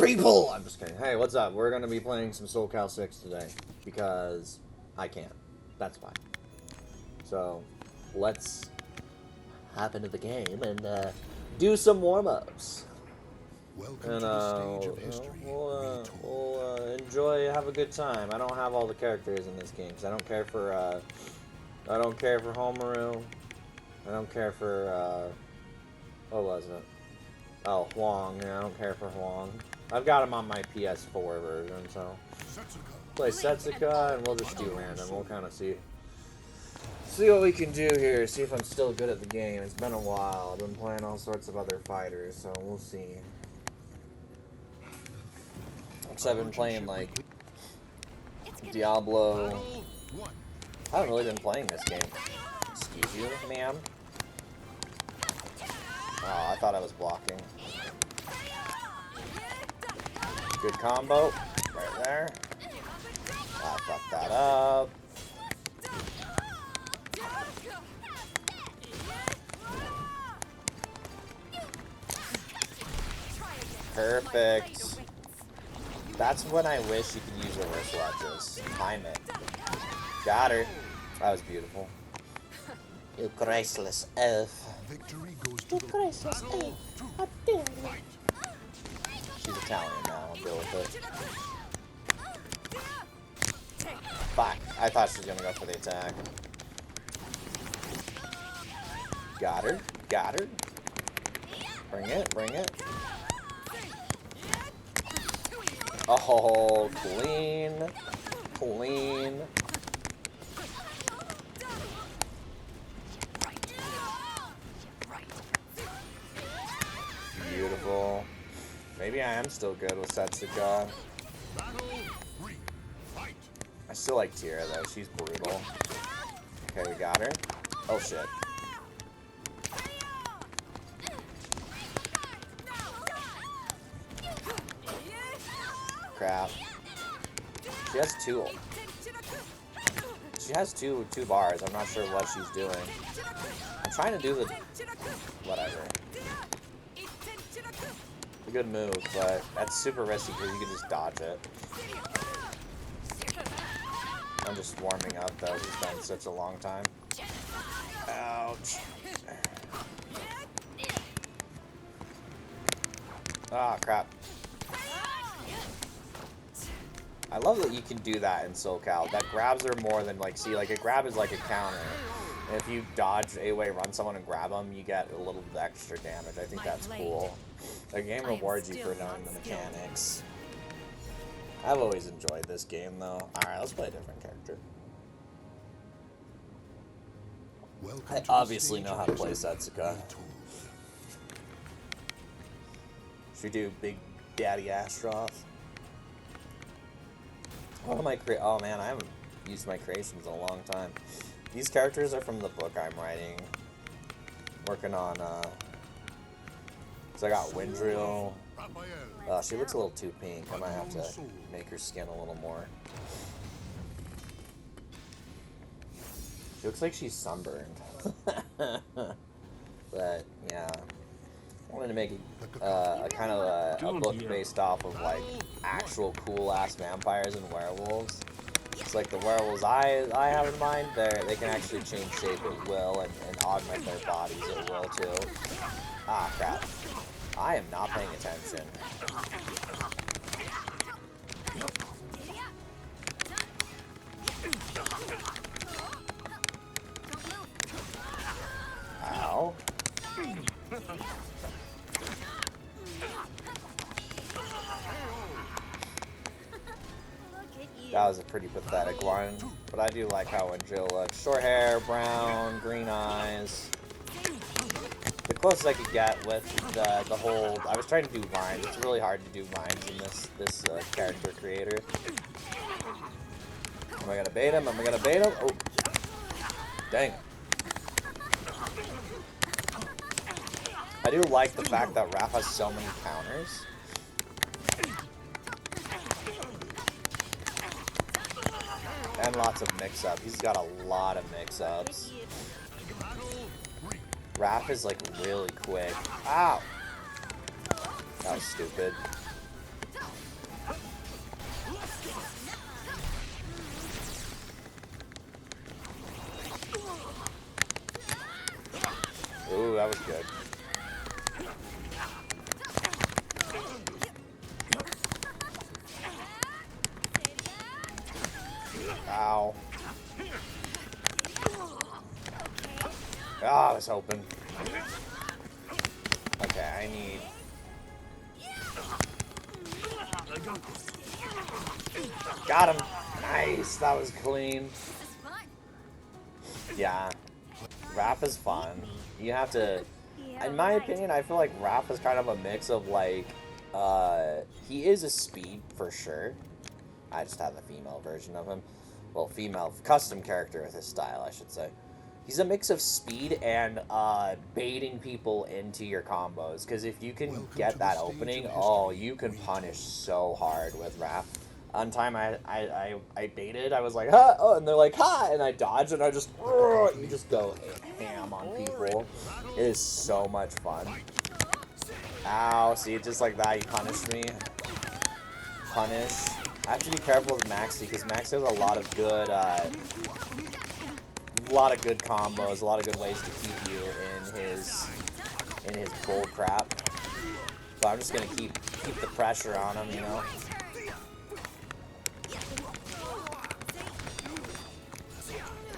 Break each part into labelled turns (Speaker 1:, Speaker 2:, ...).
Speaker 1: people! I'm just kidding. Hey, what's up? We're gonna be playing some Cal 6 today. Because I can. That's fine. So, let's hop into the game and do some warm-ups. And we'll enjoy, have a good time. I don't have all the characters in this game because I don't care for Homeru. I don't care for what was it? Oh, Huang. Yeah, I don't care for Huang. I've got him on my PS4 version, so play Setsuka and we'll just do random. We'll kind of see what we can do here. See if I'm still good at the game. It's been a while. I've been playing all sorts of other fighters, so we'll see. Which I've been playing like Diablo. I haven't really been playing this game. Excuse you, ma'am. Oh, I thought I was blocking. Good combo. Right there. I fucked that up. Perfect. That's when I wish you could use reverse ledges. Time it. Got her. That was beautiful. You graceless elf. You graceless elf. How dare you? She's Italian now. I'll deal with it. Fuck. I thought she was gonna go for the attack. Got her. Got her. Bring it. Bring it. Oh, clean. Clean. Beautiful. Maybe I am still good with Setsuka. I still like Tira though, she's brutal. Okay, we got her. Oh shit. Crap. She has two. She has two bars. I'm not sure what she's doing. I'm trying to do the whatever. A good move, but that's super risky because you can just dodge it. I'm just warming up though. It's been such a long time. Ouch. Ah, crap. I love that you can do that in SoCal. That grabs are more than like, see, like a grab is like a counter. And if you dodge A-way, run someone and grab them, you get a little extra damage. I think that's cool. The game rewards you for knowing the mechanics. I've always enjoyed this game though. Alright, let's play a different character. I obviously know how to play Setsuka. Should we do Big Daddy Astroth? What am I oh man, I haven't used my creations in a long time. These characters are from the book I'm writing. Working on, so I got Windrill. She looks a little too pink. I might have to make her skin a little more. She looks like she's sunburned. But, yeah. I wanted to make a kind of a book based off of like actual cool ass vampires and werewolves. It's like the werewolves I have in mind, they can actually change shape at will and augment their bodies at will too. Ah, crap. I am not paying attention. Ow. That was a pretty pathetic one, but I do like how Jill looks. Short hair, brown, green eyes. The closest I could get with the whole... I was trying to do vines. It's really hard to do vines in this character creator. Am I gonna bait him? Am I gonna bait him? Oh. Dang it. I do like the fact that Raph has so many counters. And lots of mix-up. He's got a lot of mix-ups. Raph is like really quick. Ow! That was stupid. that was good. Ow. Oh, I was hoping. Okay, I need... Got him! Nice! That was clean. Yeah. Raph is fun. You have to... In my opinion, I feel like Raph is kind of a mix of, like... he is a speed, for sure. I just have the female version of him. Well, female custom character with his style, I should say. He's a mix of speed and baiting people into your combos. Because if you can get that opening, oh, you can punish so hard with Raph. On time, I baited. I was like, huh, oh, and they're like, ha, and I dodged, and I just, you just go ham on people. It is so much fun. Ow, see, just like that, you punished me. Punish. I have to be careful with Maxi, because Maxi has a lot of good, combos, a lot of good ways to keep you in his bull crap. But I'm just gonna keep the pressure on him, you know.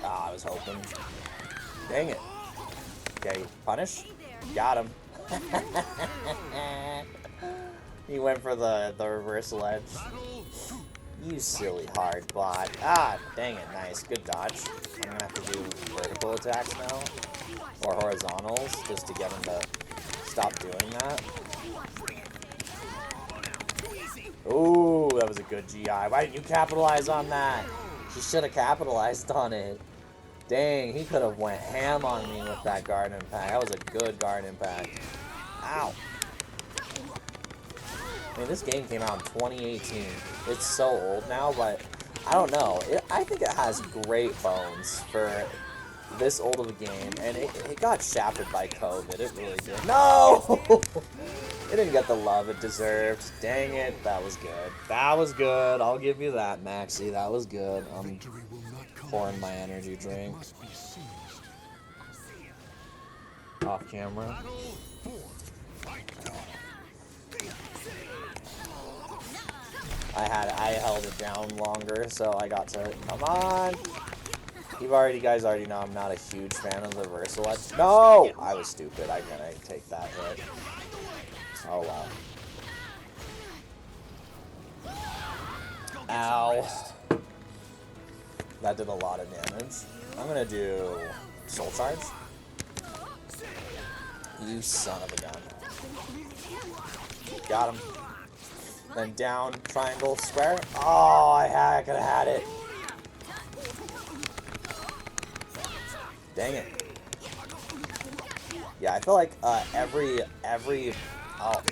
Speaker 1: Ah, I was hoping. Dang it. Okay, punish. Got him. He went for the reversal edge. You silly hard bot. Ah, dang it, nice. Good dodge. I'm gonna have to do vertical attacks now. Or horizontals, just to get him to stop doing that. Ooh, that was a good GI. Why didn't you capitalize on that? You should have capitalized on it. Dang, he could have went ham on me with that guard impact. That was a good guard impact. Ow. I mean, this game came out in 2018. It's so old now, but I don't know. I think it has great bones for this old of a game, and it got shafted by COVID. It really did. No! It didn't get the love it deserved. Dang it. That was good. That was good. I'll give you that, Maxi. That was good. I'm pouring my energy drink. Off camera. I held it down longer, so I got to... Come on! You guys already know I'm not a huge fan of the reversal edge. No! I was stupid. I couldn't take that hit. Oh, wow. Ow. That did a lot of damage. I'm gonna do Soul Charge. You son of a gun. Got him. Then down, triangle, square. Oh, I could have had it. Dang it. Yeah, I feel like every oh,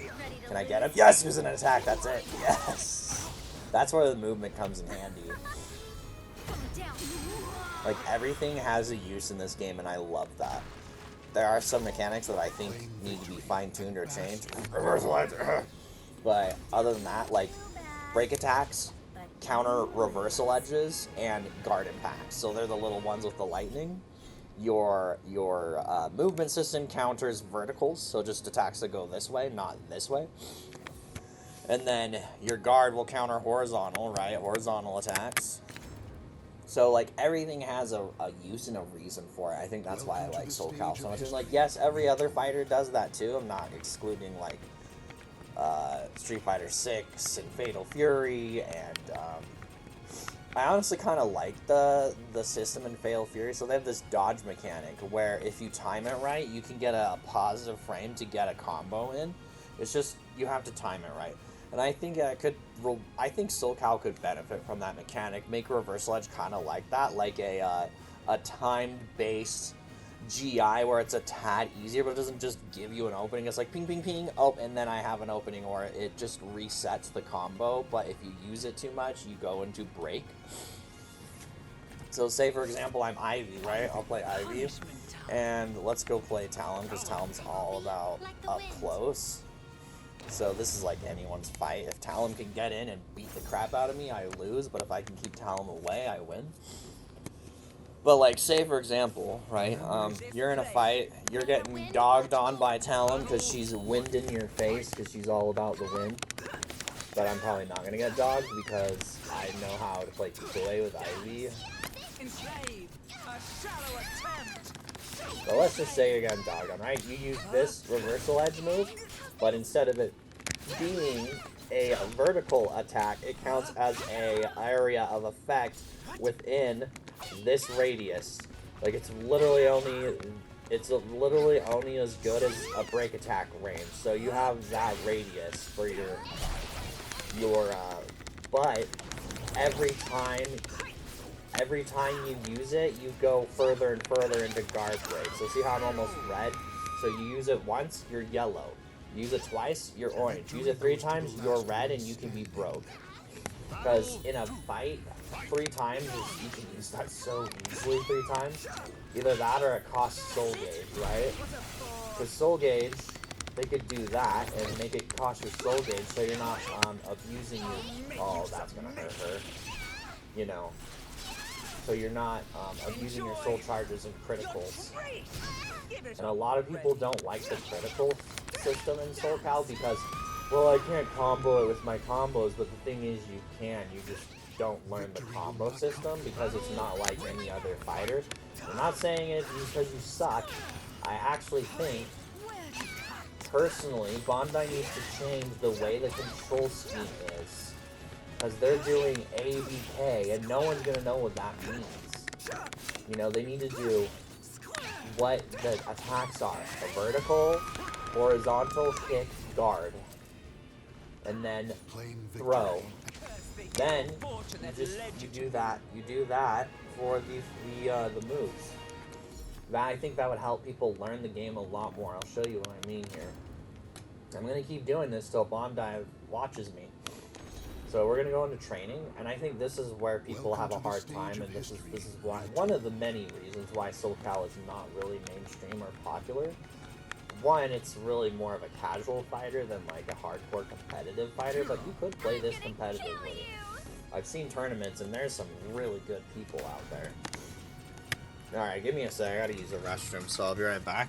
Speaker 1: can I get him? Yes, using an attack, that's it. Yes. That's where the movement comes in handy. Like, everything has a use in this game, and I love that. There are some mechanics that I think need to be fine-tuned or changed. But other than that, like, break attacks, counter reversal edges, and guard impacts. So they're the little ones with the lightning. Your movement system counters verticals, so just attacks that go this way, not this way. And then your guard will counter horizontal, right? Horizontal attacks. So, like, everything has a use and a reason for it. I think that's why I like Soul Calibur so much. It's like, yes, every other fighter does that too. I'm not excluding, like, Street Fighter 6 and Fatal Fury, and I honestly kind of like the system in Fatal Fury. So they have this dodge mechanic where if you time it right, you can get a positive frame to get a combo in. It's just you have to time it right. And I think I think Soul Calibur could benefit from that mechanic. Make reversal edge kind of like that, like a time-based GI where it's a tad easier, but it doesn't just give you an opening. It's like ping, ping, ping, oh, and then I have an opening, or it just resets the combo. But if you use it too much, you go into break. So say, for example, I'm Ivy, right? I'll play Ivy, and let's go play Talon, because Talon's all about up close. So this is like anyone's fight. If Talon can get in and beat the crap out of me, I lose. But if I can keep Talon away, I win. But like, say for example, right? You're in a fight, you're getting dogged on by Talon because she's wind in your face because she's all about the win. But I'm probably not gonna get dogged because I know how to play Kukule with Ivy. But let's just say you're getting dogged on, right? You use this reversal edge move, but instead of it being a vertical attack, it counts as a area of effect within this radius. Like, it's literally only as good as a break attack range. So you have that radius for your but every time you use it, you go further and further into guard break. So see how I'm almost red? So you use it once, you're yellow. Use it twice, you're orange. Use it 3 times, you're red, and you can be broke. Because in a fight, 3 times, you can use that so easily 3 times. Either that or it costs soul gauge, right? Because soul gauge, they could do that and make it cost your soul gauge so you're not abusing your... Oh, that's going to hurt her. You know. So you're not abusing your soul charges and criticals. And a lot of people don't like the critical system in Soul Cal because, well, I can't combo it with my combos, but the thing is you can. You just don't learn the combo system because it's not like any other fighter. I'm not saying it because you suck. I actually think, personally, Bandai needs to change the way the control scheme is. Because they're doing ABK, and no one's going to know what that means. You know, they need to do what the attacks are. A vertical, horizontal, kick, guard. And then throw. Then, you do that for the moves. I think that would help people learn the game a lot more. I'll show you what I mean here. I'm going to keep doing this till Bandai watches me. So we're going to go into training, and I think this is where people have a hard time, and this is why, one of the many reasons why Soul Cal is not really mainstream or popular. One, it's really more of a casual fighter than like a hardcore competitive fighter, but you could play this competitively. I've seen tournaments, and there's some really good people out there. Alright, give me a sec, I gotta use the restroom, so I'll be right back.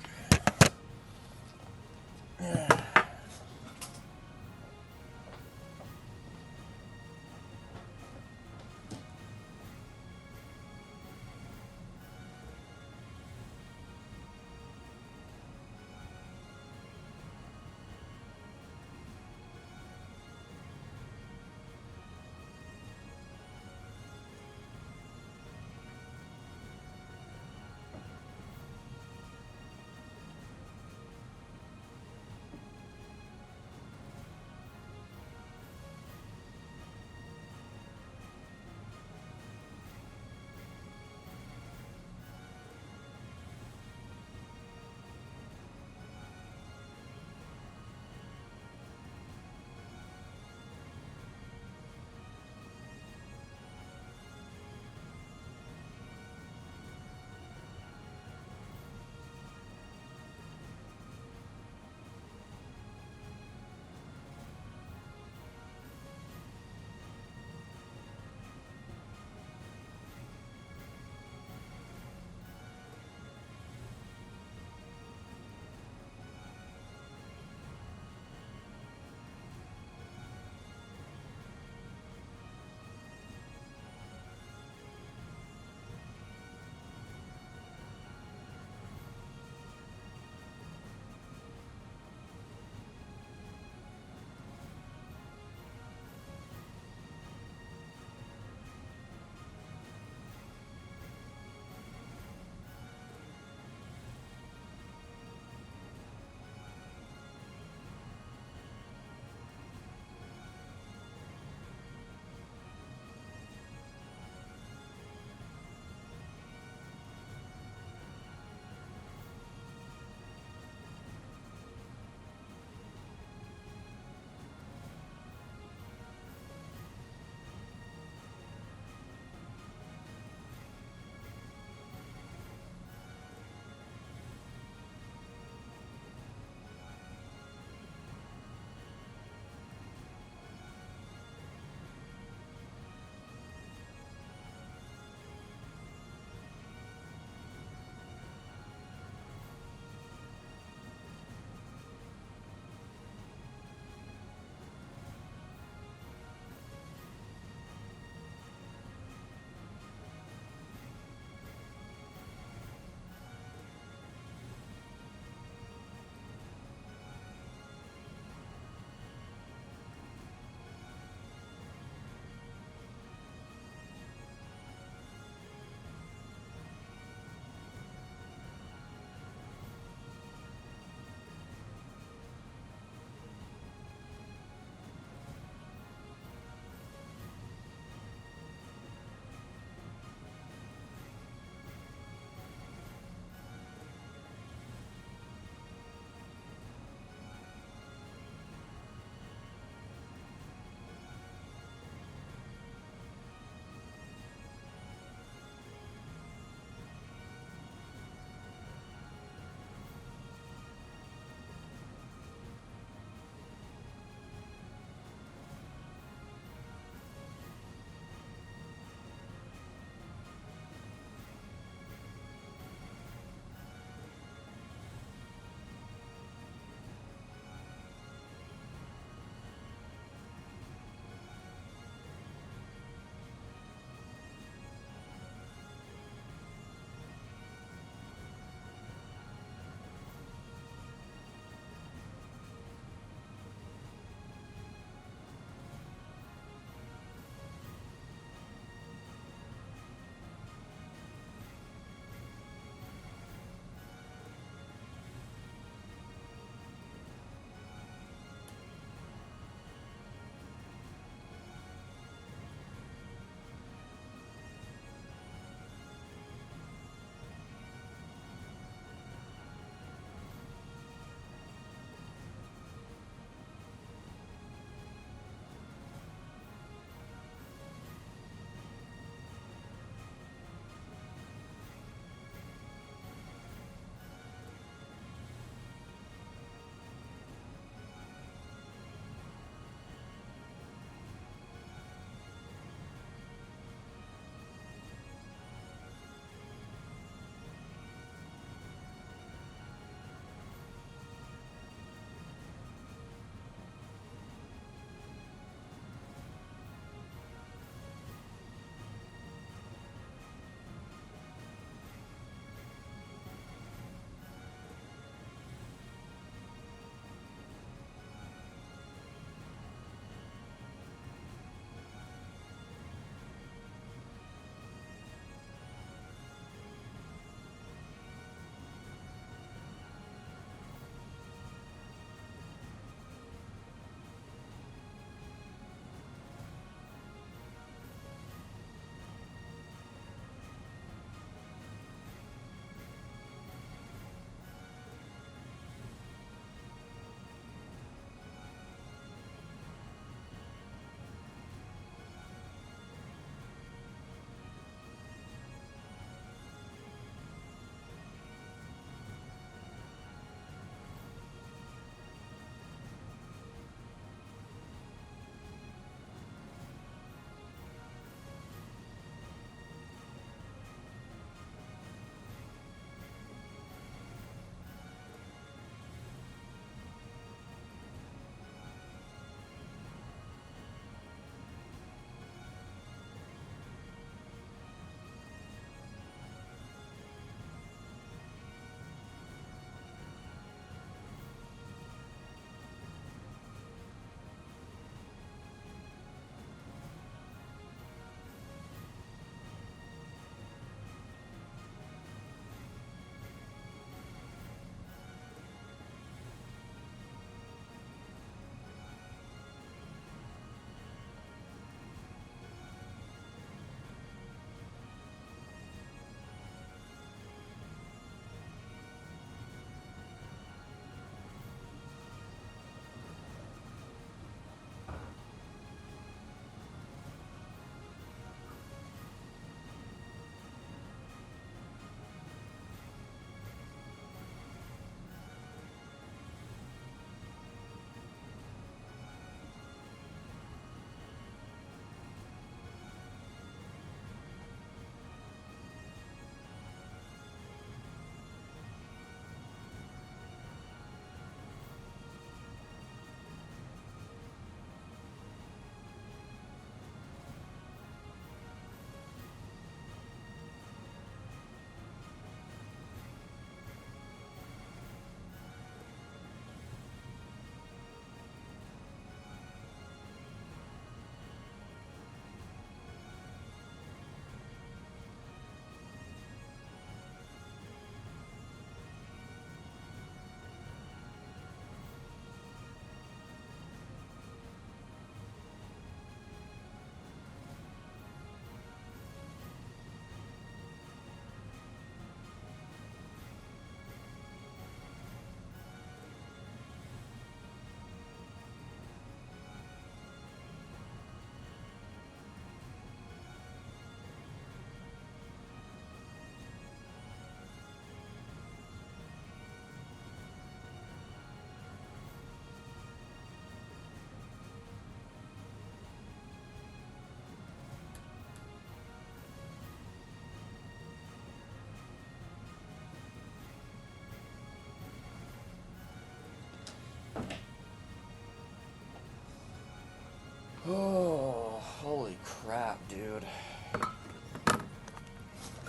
Speaker 1: Oh, holy crap, dude.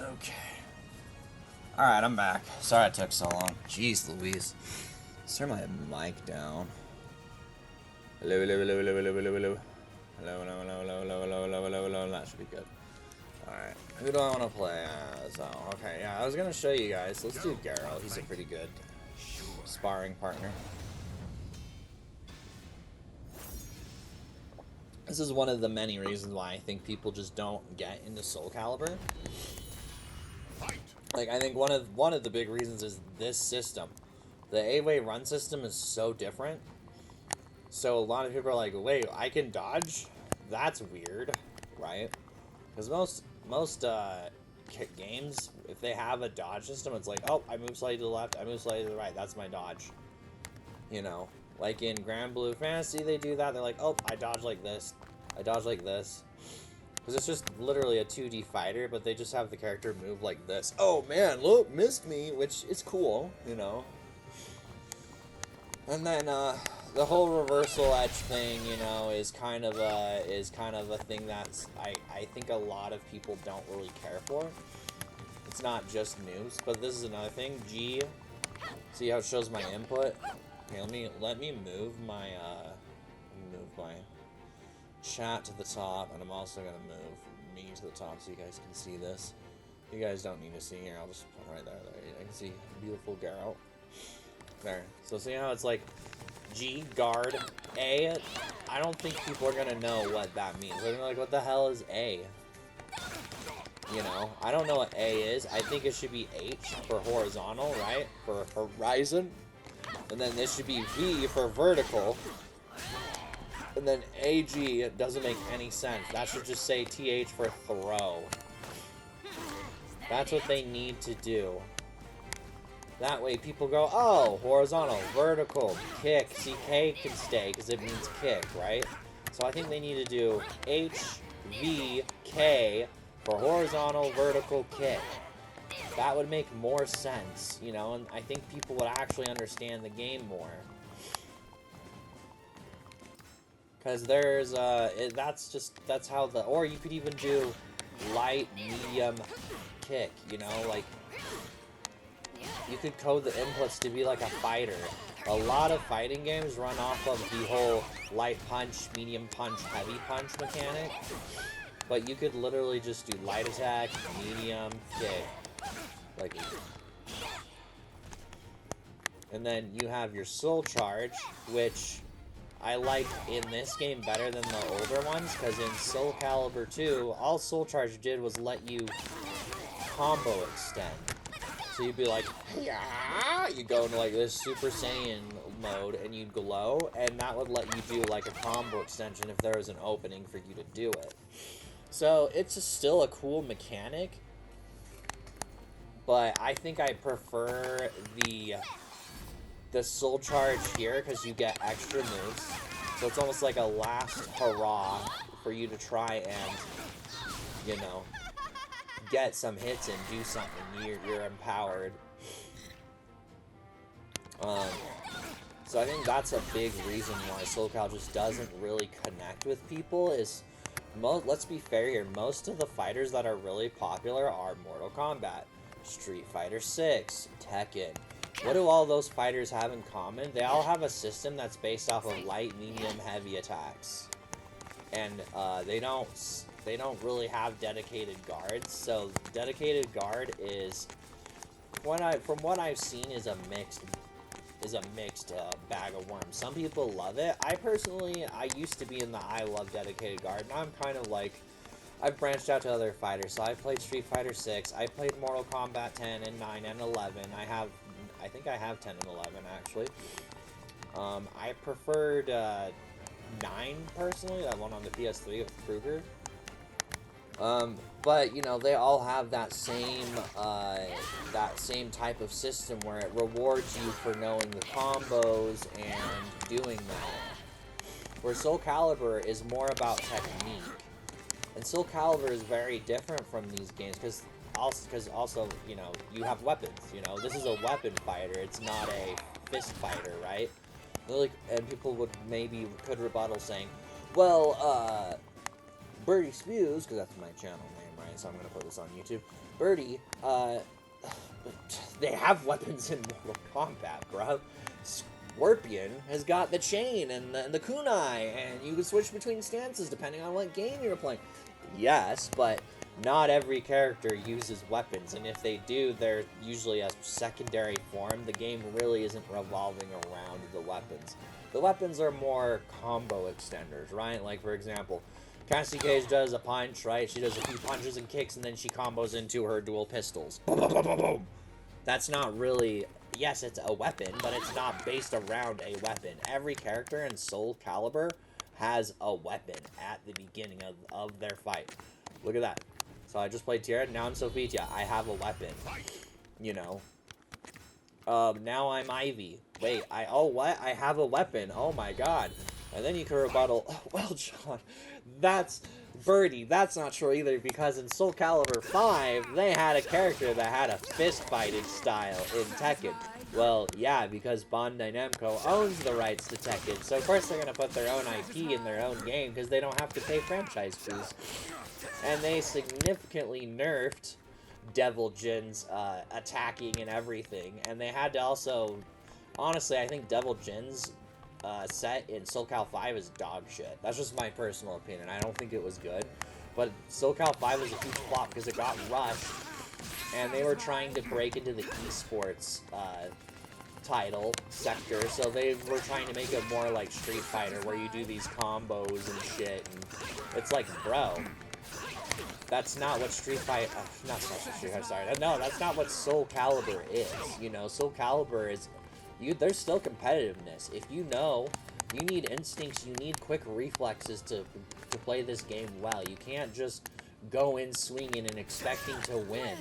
Speaker 1: Okay. Alright, I'm back. Sorry it took so long. Jeez Louise. Let's turn my mic down. Hello, hello, hello, hello, hello, hello, hello. Hello, hello, hello, hello, hello, hello, hello, hello, hello. That should be good. Alright. Who do I want to play as? Oh, okay, yeah, I was going to show you guys. Let's do Garrow. He's a pretty good sparring partner. This is one of the many reasons why I think people just don't get into Soul Calibur. Like, I think one of the big reasons is this system. The 8-way run system is so different. So a lot of people are like, wait, I can dodge? That's weird, right? Because most games, if they have a dodge system, it's like, oh, I move slightly to the left, I move slightly to the right, that's my dodge. You know, like in Grand Blue Fantasy, they do that. They're like, oh, I dodge like this, I dodge like this. Because it's just literally a 2D fighter, but they just have the character move like this. Oh man, look, missed me, which is cool, you know. And then the whole reversal edge thing, you know, is kind of a thing that's I think a lot of people don't really care for. It's not just noobs, but this is another thing. G, see how it shows my input? Okay, let me move my chat to the top, and I'm also gonna move me to the top so you guys can see this. You guys don't need to see here. I'll just put it right there. There you can see beautiful Garrow. There. So see how it's like G, guard, A? I don't think people are gonna know what that means. They're gonna be like, what the hell is A? You know, I don't know what A is. I think it should be H for horizontal, right? For horizon. And then this should be V for vertical. And then AG, it doesn't make any sense. That should just say TH for throw. That's what they need to do. That way people go, oh, horizontal, vertical, kick. See, K can stay because it means kick, right? So I think they need to do H, V, K for horizontal, vertical, kick. That would make more sense, you know, and I think people would actually understand the game more. Because there's, that's how the, or you could even do light, medium, kick, you know, like, you could code the inputs to be like a fighter. A lot of fighting games run off of the whole light punch, medium punch, heavy punch mechanic. But you could literally just do light attack, medium, kick. Like, and then you have your soul charge, which I like in this game better than the older ones, because in Soul Calibur 2, all soul charge did was let you combo extend. So you'd be like, yeah, you go into like this Super Saiyan mode and you'd glow, and that would let you do like a combo extension if there was an opening for you to do it. So it's still a cool mechanic, but I think I prefer the soul charge here because you get extra moves. So it's almost like a last hurrah for you to try and, you know, get some hits and do something. You're empowered. So I think that's a big reason why Soul Calibur just doesn't really connect with people is, let's be fair here, most of the fighters that are really popular are Mortal Kombat, Street Fighter 6, Tekken. What do all those fighters have in common? They all have a system that's based off of light, medium, heavy attacks. And they don't really have dedicated guards. So dedicated guard is from what I've seen is a mixed bag of worms. Some people love it. I used to be in the I love dedicated guard. Now I'm kind of like, I've branched out to other fighters. So I've played Street Fighter 6. I played Mortal Kombat 10 and 9 and 11. I think I have 10 and 11 actually. I preferred 9 personally, that one on the PS3 with Kruger. But you know, they all have that same type of system where it rewards you for knowing the combos and doing that. Where Soul Calibur is more about technique, and Soul Calibur is very different from these games because also you know, you have weapons. You know, this is a weapon fighter. It's not a fist fighter, right? And people could rebuttal saying, Well, Birdie Spews, because that's my channel name, right? So I'm going to put this on YouTube. Birdie, they have weapons in Mortal Kombat, bro. Scorpion has got the chain and the kunai, and you can switch between stances depending on what game you're playing. Yes, but not every character uses weapons, and if they do, they're usually a secondary form. The game really isn't revolving around the weapons. The weapons are more combo extenders, right? Like, for example, Cassie Cage does a punch, right? She does a few punches and kicks, and then she combos into her dual pistols. Boom, boom, boom, boom, boom. That's not really... Yes, it's a weapon, but it's not based around a weapon. Every character in Soul Calibur has a weapon at the beginning of their fight. Look at that. So I just played Tierra, now I'm Sophitia. I have a weapon. You know. Now I'm Ivy. Wait, oh, what? I have a weapon. Oh my god. And then you can rebuttal, oh, well, John, that's Birdie. That's not true either, because in Soul Calibur 5, they had a character that had a fist-fighting style in Tekken. Well, yeah, because Bandai Namco owns the rights to Tekken, so of course they're going to put their own IP in their own game, because they don't have to pay franchise fees. And they significantly nerfed Devil Jin's attacking and everything, and they had to also... Honestly, I think Devil Jin's set in Soul Cal 5 is dog shit. That's just my personal opinion. I don't think it was good. But Soul Cal 5 was a huge flop because it got rushed, and they were trying to break into the esports title sector, so they were trying to make it more like Street Fighter, where you do these combos and shit, and it's like, bro, that's not what Street Fighter, not Street Fighter, sorry, no, that's not what Soul Calibur is, you know. Soul Calibur is, there's still competitiveness. If you know, you need instincts, you need quick reflexes to play this game well. You can't just go in swinging and expecting to win.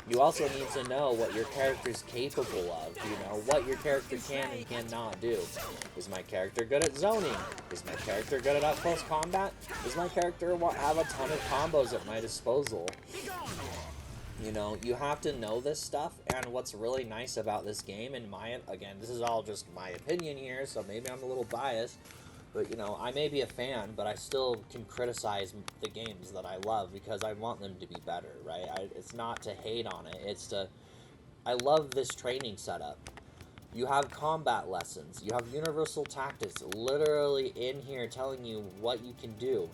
Speaker 1: You also need to know what your character's capable of, you know, what your character can and cannot do. Is my character good at zoning? Is my character good at up-close combat? Does my character have a ton of combos at my disposal? You know, you have to know this stuff, and what's really nice about this game, again, this is all just my opinion here, so maybe I'm a little biased, but, you know, I may be a fan, but I still can criticize the games that I love, because I want them to be better, right? It's not to hate on it, it's to... I love this training setup. You have combat lessons, you have universal tactics literally in here telling you what you can do.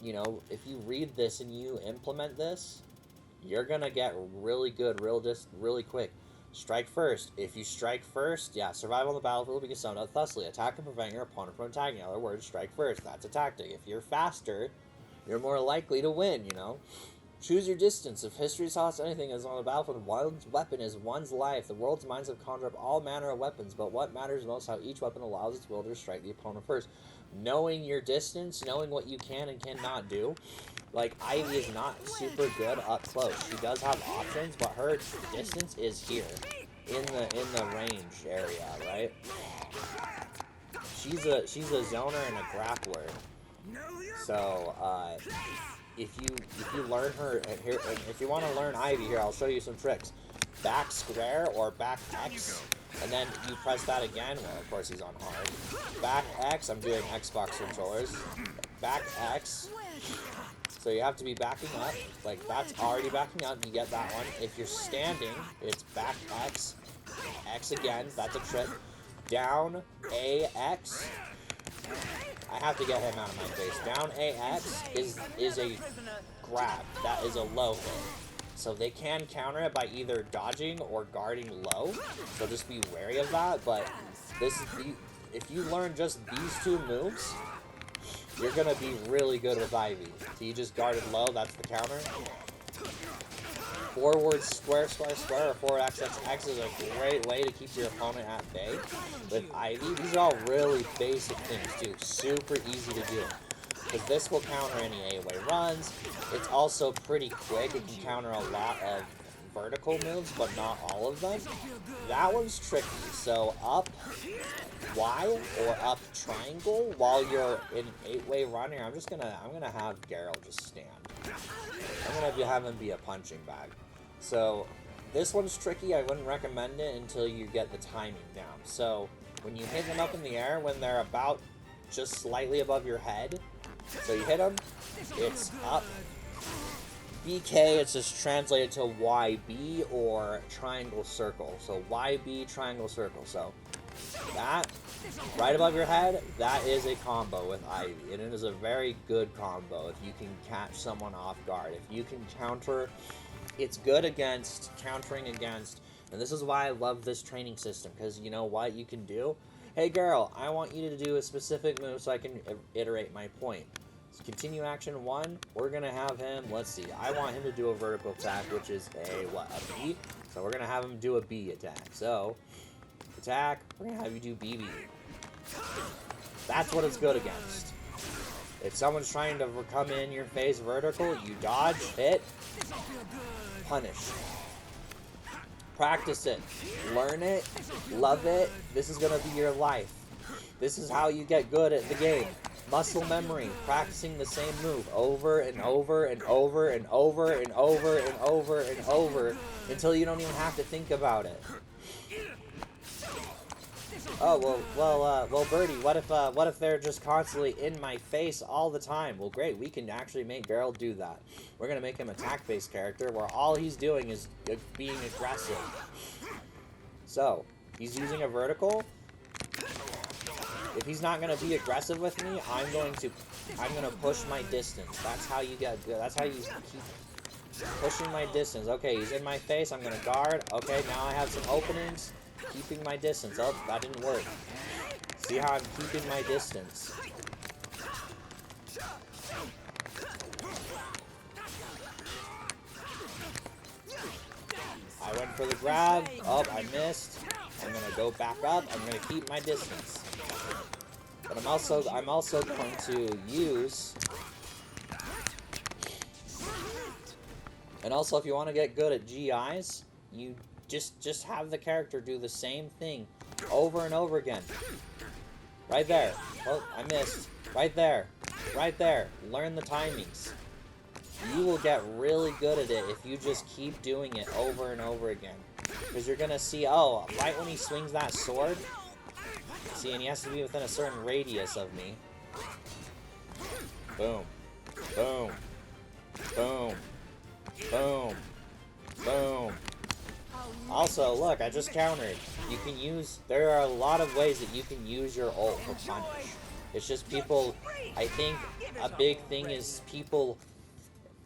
Speaker 1: You know, if you read this and you implement this, you're gonna get really good really quick. Strike first. If you strike first, yeah, survive on the battlefield because summoned out thusly. Attack and prevent your opponent from attacking. In other words, strike first. That's a tactic. If you're faster, you're more likely to win, you know. Choose your distance. If history taught us anything, is on the battlefield, one's weapon is one's life. The world's minds have conjured up all manner of weapons, but what matters most is how each weapon allows its wielder to strike the opponent first. Knowing your distance, knowing what you can and cannot do. Like, Ivy is not super good up close. She does have options, but her distance is here, in the range area, right? She's a zoner and a grappler. So, if you learn her here, if you want to learn Ivy here, I'll show you some tricks. Back square or back X, and then you press that again. Well, of course he's on hard. Back X. I'm doing Xbox controllers. Back X. So you have to be backing up, like that's already backing up, you get that one. If you're standing, it's back X, X again, that's a trick. Down AX, I have to get him out of my face. Down AX is a grab, that is a low hit. So they can counter it by either dodging or guarding low, so just be wary of that, but if you learn just these two moves, you're going to be really good with Ivy. So you just guarded low, that's the counter. Forward square, square, square, or forward X, X, X is a great way to keep your opponent at bay. With Ivy, these are all really basic things too. Super easy to do. Because this will counter any AOA runs. It's also pretty quick. It can counter a lot of vertical moves, but not all of them. That one's tricky. So up Y or up triangle while you're in 8-way run here. I'm gonna have Geralt just stand. I'm gonna have him be a punching bag. So this one's tricky. I wouldn't recommend it until you get the timing down. So when you hit them up in the air, when they're about just slightly above your head. So you hit him, it's up. BK, it's just translated to YB or triangle circle. So YB, triangle circle. So that, right above your head, that is a combo with Ivy. And it is a very good combo if you can catch someone off guard. If you can counter, it's good against, countering against, and this is why I love this training system, because you know what you can do? Hey girl, I want you to do a specific move so I can iterate my point. Continue action 1, we're going to have him, let's see, I want him to do a vertical attack, which is a B? So we're going to have him do a B attack. So, attack, we're going to have you do BB. That's what it's good against. If someone's trying to come in your face vertical, you dodge, hit, punish. Practice it. Learn it. Love it. This is going to be your life. This is how you get good at the game. Muscle memory, practicing the same move over and over and over and over and over and over and over until you don't even have to think about it. Oh, well, Birdie, what if they're just constantly in my face all the time? Well, great, we can actually make Geralt do that. We're gonna make him attack-based character where all he's doing is being aggressive. So, he's using a vertical. If he's not gonna be aggressive with me, I'm gonna push my distance. That's how you get good. That's how you keep pushing my distance. Okay, he's in my face. I'm gonna guard. Okay, now I have some openings. Keeping my distance. Oh, that didn't work. See how I'm keeping my distance. I went for the grab. Oh, I missed. I'm gonna go back up. I'm gonna keep my distance. But I'm also going to use, and also if you want to get good at GIs, you just have the character do the same thing over and over again. Right there. Oh, I missed. Right there. Right there. Learn the timings. You will get really good at it if you just keep doing it over and over again. Because you're gonna see, oh, right when he swings that sword. See, and he has to be within a certain radius of me. Boom. Boom. Boom. Boom. Boom. Also, look, I just countered. You can use, there are a lot of ways that you can use your ult for punish. It's just people, I think a big thing is people,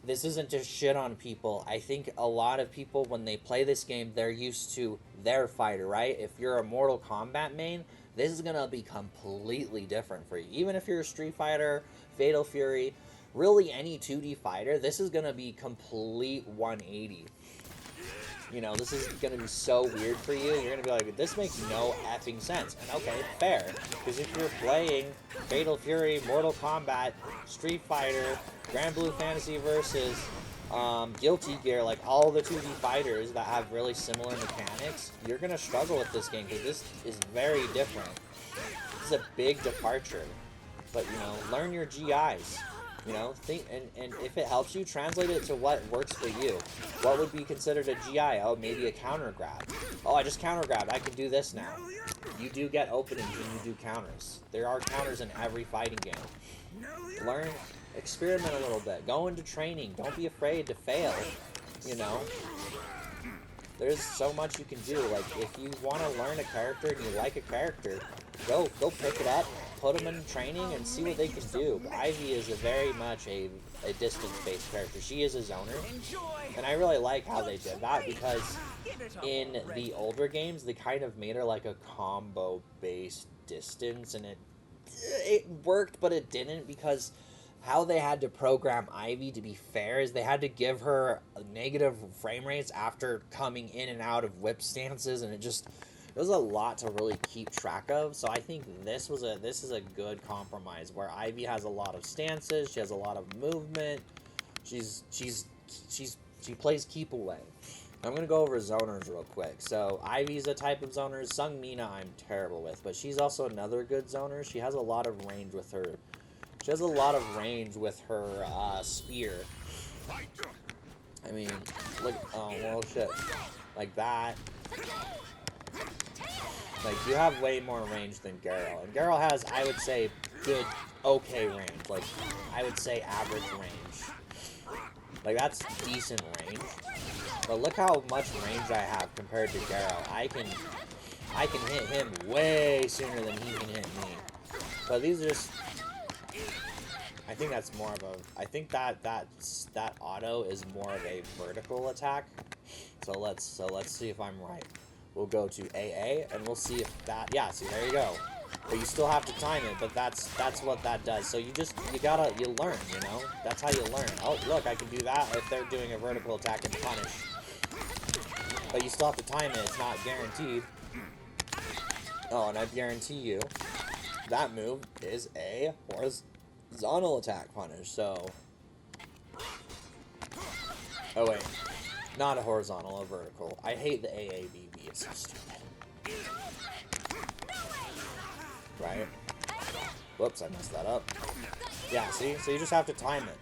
Speaker 1: this isn't to shit on people. I think a lot of people, when they play this game, they're used to their fighter, right? If you're a Mortal Kombat main, this is going to be completely different for you. Even if you're a Street Fighter, Fatal Fury, really any 2D fighter, this is going to be complete 180. You know, this is going to be so weird for you. You're going to be like, this makes no effing sense. And okay, fair. Because if you're playing Fatal Fury, Mortal Kombat, Street Fighter, Grand Blue Fantasy versus Guilty Gear, like all the 2D fighters that have really similar mechanics, you're going to struggle with this game because this is very different. This is a big departure. But, you know, learn your GIs. You know, think, and if it helps you, translate it to what works for you. What would be considered a GI? Oh, maybe a counter grab. Oh, I just counter grabbed. I can do this now. You do get openings when you do counters. There are counters in every fighting game. Learn, experiment a little bit. Go into training. Don't be afraid to fail. You know, there's so much you can do. Like, if you want to learn a character and you like a character, go pick it up. Put them in training and see what they can do. But Ivy is very much a distance-based character. She is a zoner. And I really like how they did that because in the older games, they kind of made her like a combo-based distance. And it worked, but it didn't because how they had to program Ivy to be fair is they had to give her negative frame rates after coming in and out of whip stances. And it was a lot to really keep track of, so I think this is a good compromise where Ivy has a lot of stances, she has a lot of movement, she plays keep away. I'm gonna go over zoners real quick. So Ivy's a type of zoner. Sung Mina I'm terrible with, but she's also another good zoner. She has a lot of range with her. She has a lot of range with her spear. I mean, look, oh well, shit, like that. Like, you have way more range than Geralt. And Geralt has, I would say, good, okay range. Like, I would say average range. Like, that's decent range. But look how much range I have compared to Garrow. I can hit him way sooner than he can hit me. But these are just... I think that's more of a... I think that auto is more of a vertical attack. So let's see if I'm right. We'll go to AA, and we'll see if that... Yeah, see, there you go. But you still have to time it, but that's what that does. So you learn, you know? That's how you learn. Oh, look, I can do that if they're doing a vertical attack and punish. But you still have to time it. It's not guaranteed. Oh, and I guarantee you, that move is a horizontal attack punish, so... Oh, wait. Not a horizontal, a vertical. I hate the AABB. It's so stupid. Right? Whoops, I messed that up. Yeah, see? So you just have to time it.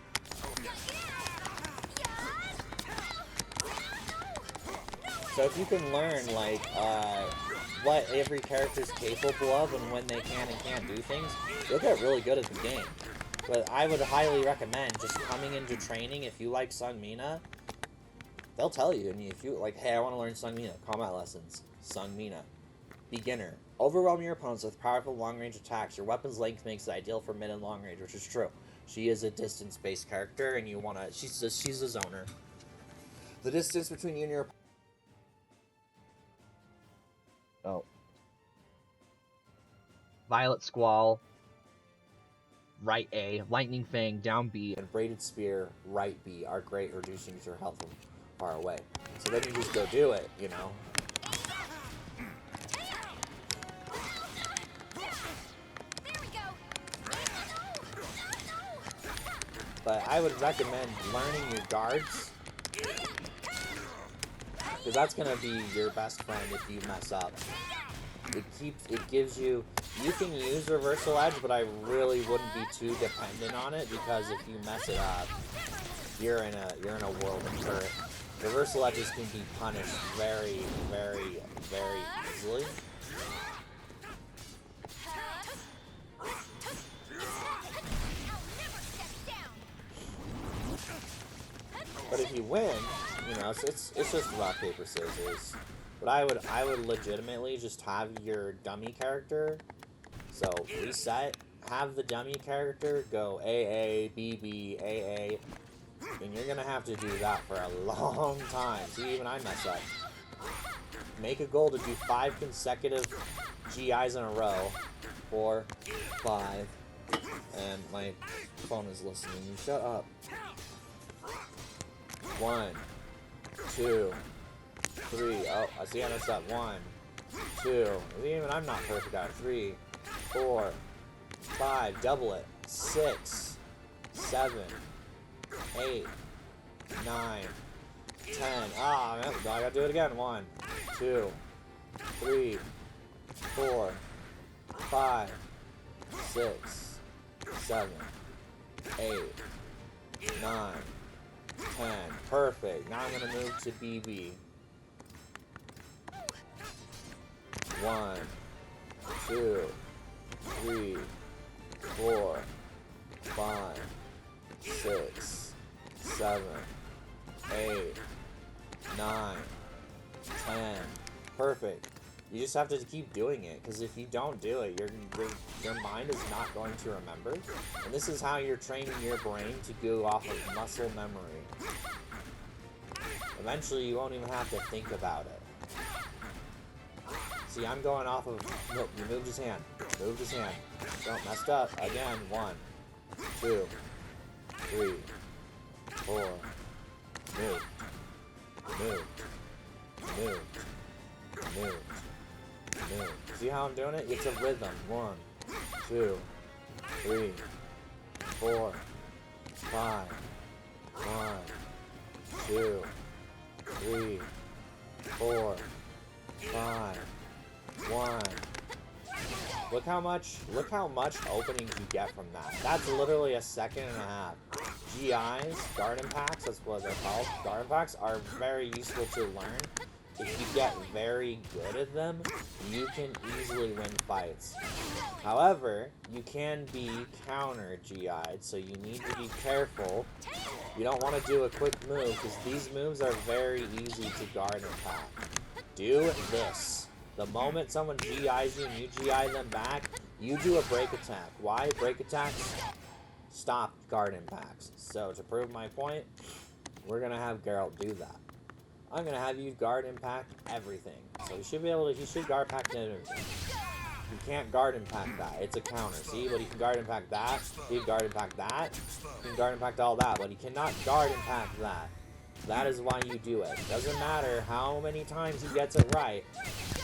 Speaker 1: So if you can learn, like, what every character's capable of and when they can and can't do things, you'll get really good at the game. But I would highly recommend just coming into training. If you like Sung Mina, they'll tell you. And if you like, hey, I want to learn Sung Mina, combat lessons, Sung Mina. Beginner. Overwhelm your opponents with powerful long-range attacks. Your weapon's length makes it ideal for mid and long range, which is true. She is a distance-based character, and you want to... She's a zoner. The distance between you and your... Oh. Violet Squall, right A, Lightning Fang, down B, and Braided Spear, right B, are great, reducing your health from far away. So then you just go do it, you know? But I would recommend learning your guards, because that's going to be your best friend if you mess up. It gives you... You can use Reversal Edge, but I really wouldn't be too dependent on it, because if you mess it up, you're in a world of hurt. Reversal Edges can be punished very, very, very easily. But if you win, you know, it's just rock, paper, scissors. But I would legitimately just have your dummy character. So reset, have the dummy character go AA, BB, AA, and you're gonna have to do that for a long time. See, even I mess up. Make a goal to do 5 consecutive GIs in a row. 4, 5, and my phone is listening. You shut up. 1, 2, 3. Oh, I see I messed up. 1, 2. Even I'm not perfect at 3, 4, 5. Double it. 6, 7, 8, 9, 10. Ah, I gotta do it again. 1, 2, 3, 4, 5, 6, 7, 8, 9, 10. Perfect. Now I'm gonna move to BB. 1, 2, 3, 4, 5, 6, 7, 8, 9, 10. Perfect. You just have to keep doing it, because if you don't do it, your mind is not going to remember. And this is how you're training your brain to go off of muscle memory. Eventually, you won't even have to think about it. See, I'm going off of... Look, you moved his hand. Moved his hand. Don't messed up. Again. 1, 2, 3, 4. Moved. Moved. Moved. Moved. Move. See how I'm doing it? It's a rhythm. 1, 2, 3, 4, 5. 1, 2, 3, 4, 5. 1. Look how much openings you get from that. That's literally a second and a half. GIs, garden packs, that's what they're called. Garden packs are very useful to learn if you get very good at them, you can easily win fights. However, you can be counter GI'd, so you need to be careful. You don't want to do a quick move, because these moves are very easy to guard and pack. Do this. The moment someone GI's you and you GI them back, you do a break attack. Why? Break attacks stop guard impacts. So, to prove my point, we're going to have Geralt do that. I'm going to have you guard impact everything. So he should be able to, he should guard impact everything. You can't guard impact that. It's a counter. See, but he can guard impact that. He can guard impact that. He can guard impact all that, but he cannot guard impact that. That is why you do it. Doesn't matter how many times he gets it right.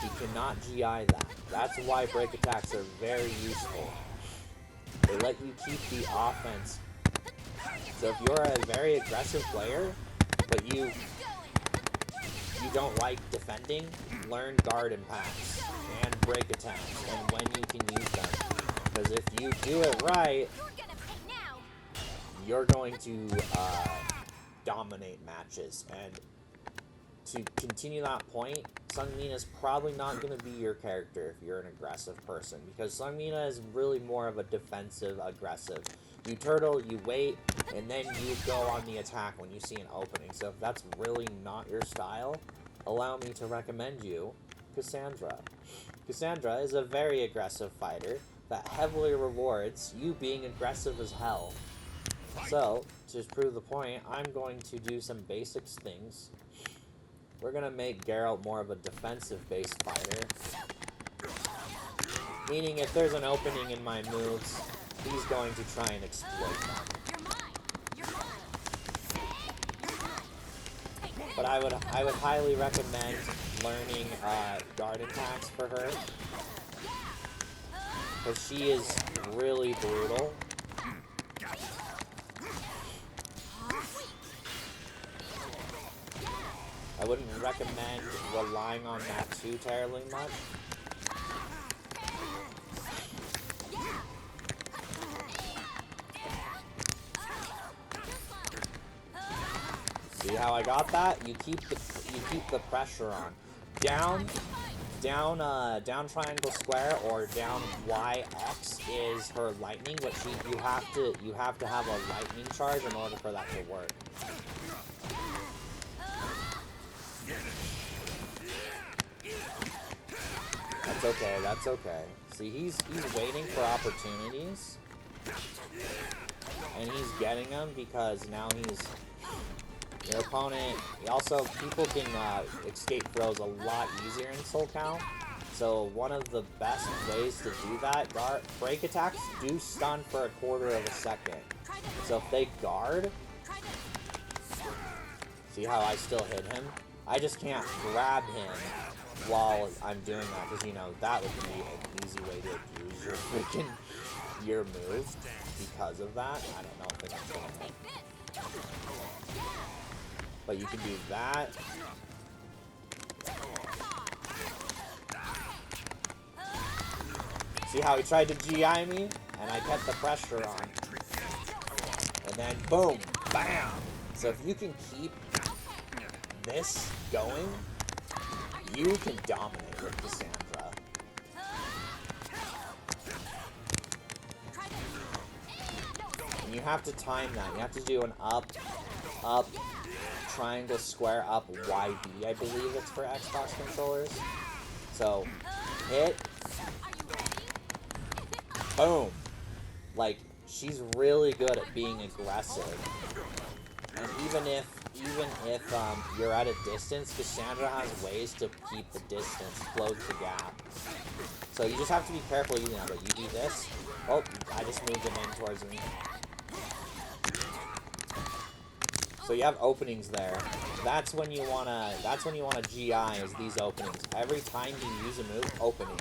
Speaker 1: He cannot GI that. That's why break attacks are very useful. They let you keep the offense. So if you're a very aggressive player, but you don't like defending, learn guard impacts and break attacks and when you can use them. Because if you do it right, you're going to dominate matches. And to continue that point, Sungmina is probably not going to be your character if you're an aggressive person. Because Sungmina is really more of a defensive, aggressive. You turtle, you wait, and then you go on the attack when you see an opening. So if that's really not your style, allow me to recommend you Cassandra. Cassandra is a very aggressive fighter that heavily rewards you being aggressive as hell. So, to prove the point, I'm going to do some basics things. We're going to make Geralt more of a defensive-based fighter. Meaning if there's an opening in my moves, he's going to try and exploit them. But I would highly recommend learning guard attacks for her. Because she is really brutal. I wouldn't recommend relying on that too terribly much. See how I got that? You keep the pressure on. Down triangle square or down YX is her lightning, which you have to have a lightning charge in order for that to work. That's okay, that's okay. See, he's waiting for opportunities. And he's getting them because now he's... Your opponent... Also, people can escape throws a lot easier in Soul Count. So, one of the best ways to do that... break attacks do stun for a quarter of a second. So, if they guard... See how I still hit him? I just can't grab him while I'm doing that, because, you know, that would be an easy way to abuse your move because of that. I don't know if it's gonna... But you can do that. See how he tried to GI me? And I kept the pressure on. And then, boom! Bam! So if you can keep this going, you can dominate with Cassandra. And you have to time that. You have to do an up, triangle, square, up, YB, I believe it's for Xbox controllers. So, hit, boom. Like, she's really good at being aggressive. And even if you're at a distance, Cassandra has ways to keep the distance, close the gap. So you just have to be careful using that. But you do this. Oh, I just moved him in towards me. So you have openings there. That's when you wanna GI is these openings. Every time you use a move, opening.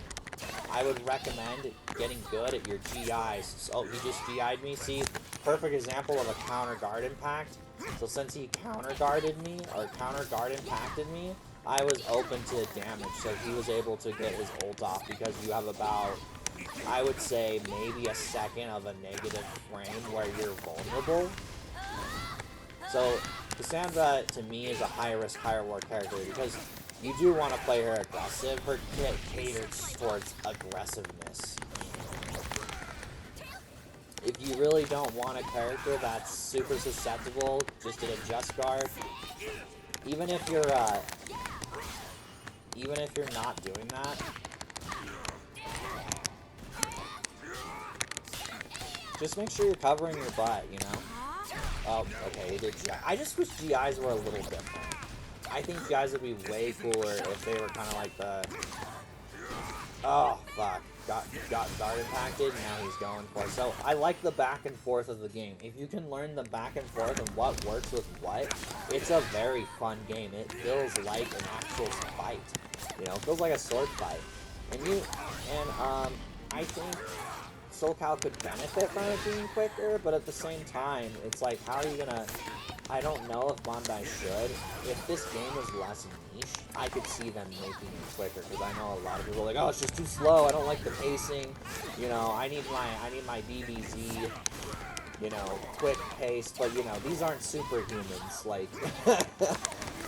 Speaker 1: I would recommend getting good at your GIs. Oh, he just GI'd me. See, perfect example of a counter guard impact. So since he counter guarded me, or counter guard impacted me, I was open to damage. So he was able to get his ult off because you have about, I would say, maybe a second of a negative frame where you're vulnerable. So Cassandra, to me, is a high risk, high reward character because you do want to play her aggressive. Her kit caters towards aggressiveness. If you really don't want a character that's super susceptible, just to adjust guard, even if you're not doing that, just make sure you're covering your butt, you know? Oh, okay, they did GI. I just wish GIs were a little different. I think GIs would be way cooler if they were kind of like the... Oh, fuck. Got guard impacted, now he's going for it. So, I like the back and forth of the game. If you can learn the back and forth and what works with what, it's a very fun game. It feels like an actual fight. You know, it feels like a sword fight. I think SoulCal could benefit from it being quicker, but at the same time, it's like, how are you gonna... I don't know if Bandai should. If this game was less niche, I could see them making it quicker, because I know a lot of people are like, oh, it's just too slow, I don't like the pacing, you know, I need my BBZ, you know, quick pace, but, you know, these aren't superhumans, like,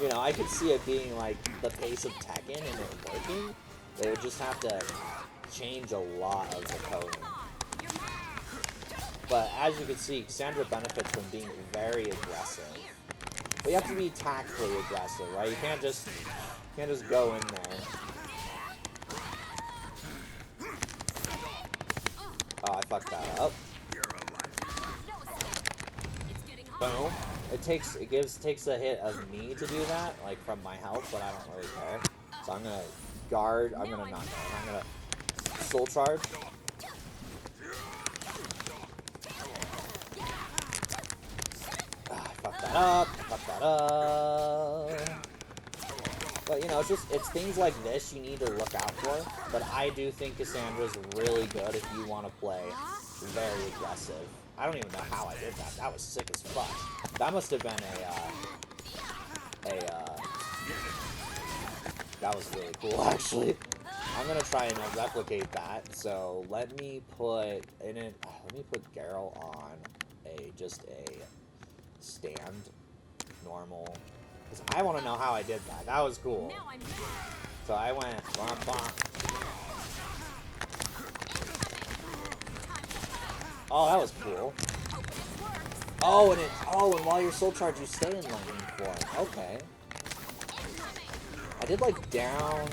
Speaker 1: you know, I could see it being, like, the pace of Tekken and it working. They would just have to change a lot of the coding. But as you can see, Cassandra benefits from being very aggressive. But you have to be tactfully aggressive, right? You can't just go in there. Oh, I fucked that up. Boom. It takes a hit of me to do that, like from my health, but I don't really care. So I'm gonna guard. I'm gonna soul charge. Fuck that up. But, you know, it's things like this you need to look out for. But I do think Cassandra's really good if you want to play very aggressive. I don't even know how I did that. That was sick as fuck. That must have been that was really cool, actually. I'm gonna try and replicate that. So let me put Garrel on just a stand normal, because I want to know how I did that. That was cool. So I went bonk, bonk. Oh, that was cool. Oh, and while you're soul charged, you stay in lightning form. Okay. I did like down.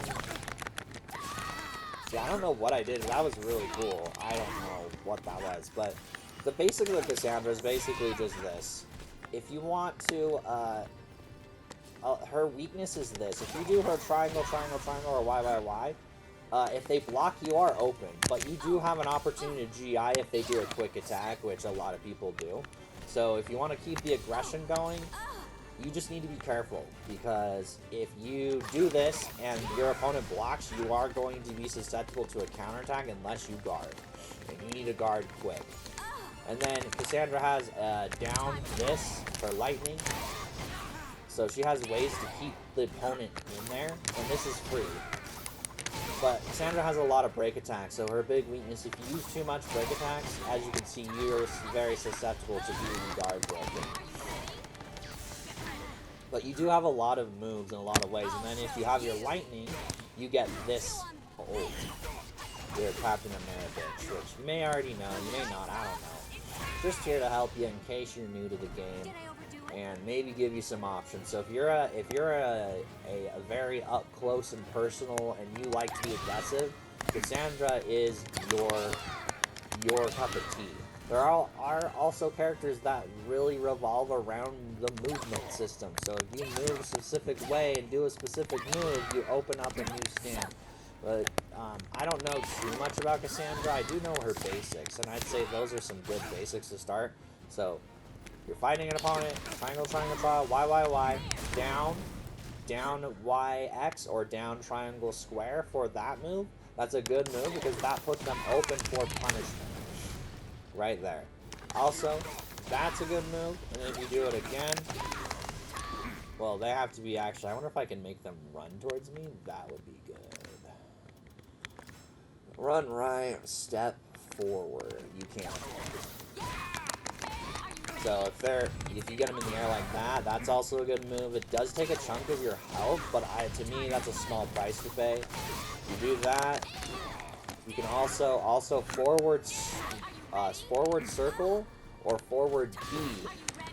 Speaker 1: Yeah, I don't know what I did. That was really cool. I don't know what that was, but the basic of Cassandra is basically just this. If you want to, her weakness is this. If you do her triangle, triangle, triangle, or Y, if they block, you are open. But you do have an opportunity to GI if they do a quick attack, which a lot of people do. So if you want to keep the aggression going, you just need to be careful. Because if you do this and your opponent blocks, you are going to be susceptible to a counterattack unless you guard. And you need to guard quick. And then Cassandra has down this for lightning. So she has ways to keep the opponent in there. And this is free. But Cassandra has a lot of break attacks. So her big weakness, if you use too much break attacks, as you can see, you're very susceptible to being guard broken. But you do have a lot of moves in a lot of ways. And then if you have your lightning, you get this ult. Your Captain America, which you may already know, you may not, I don't know. Just here to help you in case you're new to the game, and maybe give you some options. So if you're a very up close and personal, and you like to be aggressive, Cassandra is your cup of tea. There are also characters that really revolve around the movement system. So if you move a specific way and do a specific move, you open up a new stand. But I don't know too much about Cassandra. I do know her basics, and I'd say those are some good basics to start. So, you're fighting an opponent, triangle, triangle, triangle, Y, down, Y, X, or down, triangle, square for that move. That's a good move, because that puts them open for punishment. Right there. Also, that's a good move, and if you do it again, well, they have to be actually, I wonder if I can make them run towards me. That would be good. Run right, step forward. You can't. So if you get them in the air like that, that's also a good move. It does take a chunk of your health, but to me, that's a small price to pay. You do that. You can also forward circle or forward B.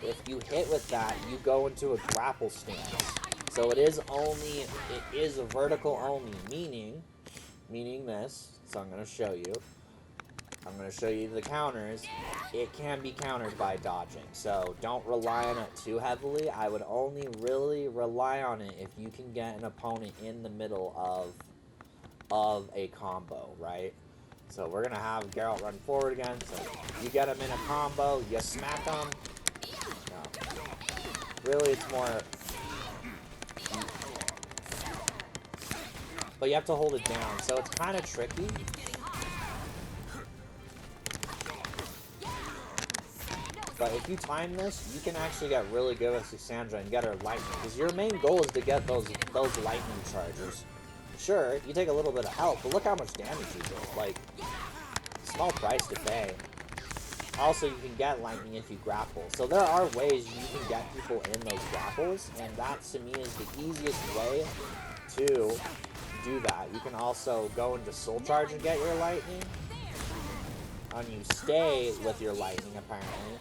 Speaker 1: If you hit with that, you go into a grapple stance. So it is a vertical only, meaning this. So I'm going to show you. I'm going to show you the counters. It can be countered by dodging, so don't rely on it too heavily. I would only really rely on it if you can get an opponent in the middle of a combo, right? So we're going to have Geralt run forward again. So you get him in a combo, you smack him. No. Really, it's more... But you have to hold it down, so it's kind of tricky. But if you time this, you can actually get really good with Cassandra and get her lightning. Because your main goal is to get those lightning charges. Sure, you take a little bit of health, but look how much damage you do. Like, small price to pay. Also, you can get lightning if you grapple. So there are ways you can get people in those grapples, and that to me is the easiest way to do that. You can also go into soul charge and get your lightning. And you stay with your lightning, apparently.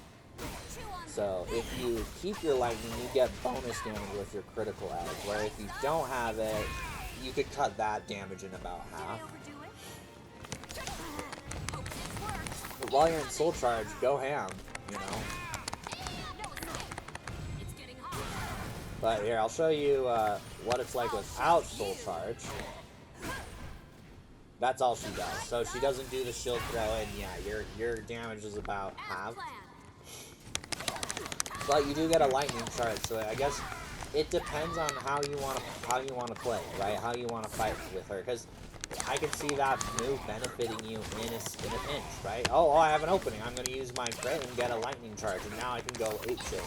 Speaker 1: So if you keep your lightning, you get bonus damage with your critical edge, where if you don't have it, you could cut that damage in about half. But while you're in soul charge, go ham, you know. But here, I'll show you what it's like without soul charge. That's all she does. So she doesn't do the shield throw, and yeah, your damage is about half. But you do get a lightning charge, so I guess it depends on how you want to play, right? How you want to fight with her, because I can see that move benefiting you in a pinch, right? Oh, I have an opening. I'm going to use my crit and get a lightning charge, and now I can go 8 shit.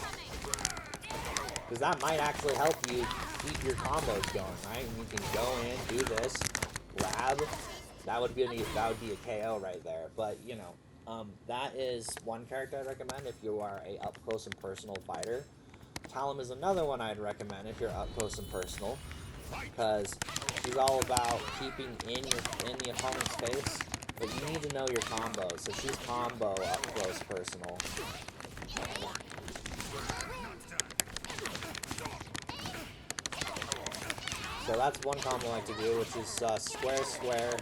Speaker 1: Because that might actually help you keep your combos going, right? And you can go in, do this, grab. That would be a KO right there. But you know. That is one character I'd recommend if you are a up-close and personal fighter. Talon is another one I'd recommend if you're up-close and personal, because she's all about keeping in the opponent's face, but you need to know your combos. So she's combo up-close personal. So that's one combo I like to do, which is square, square,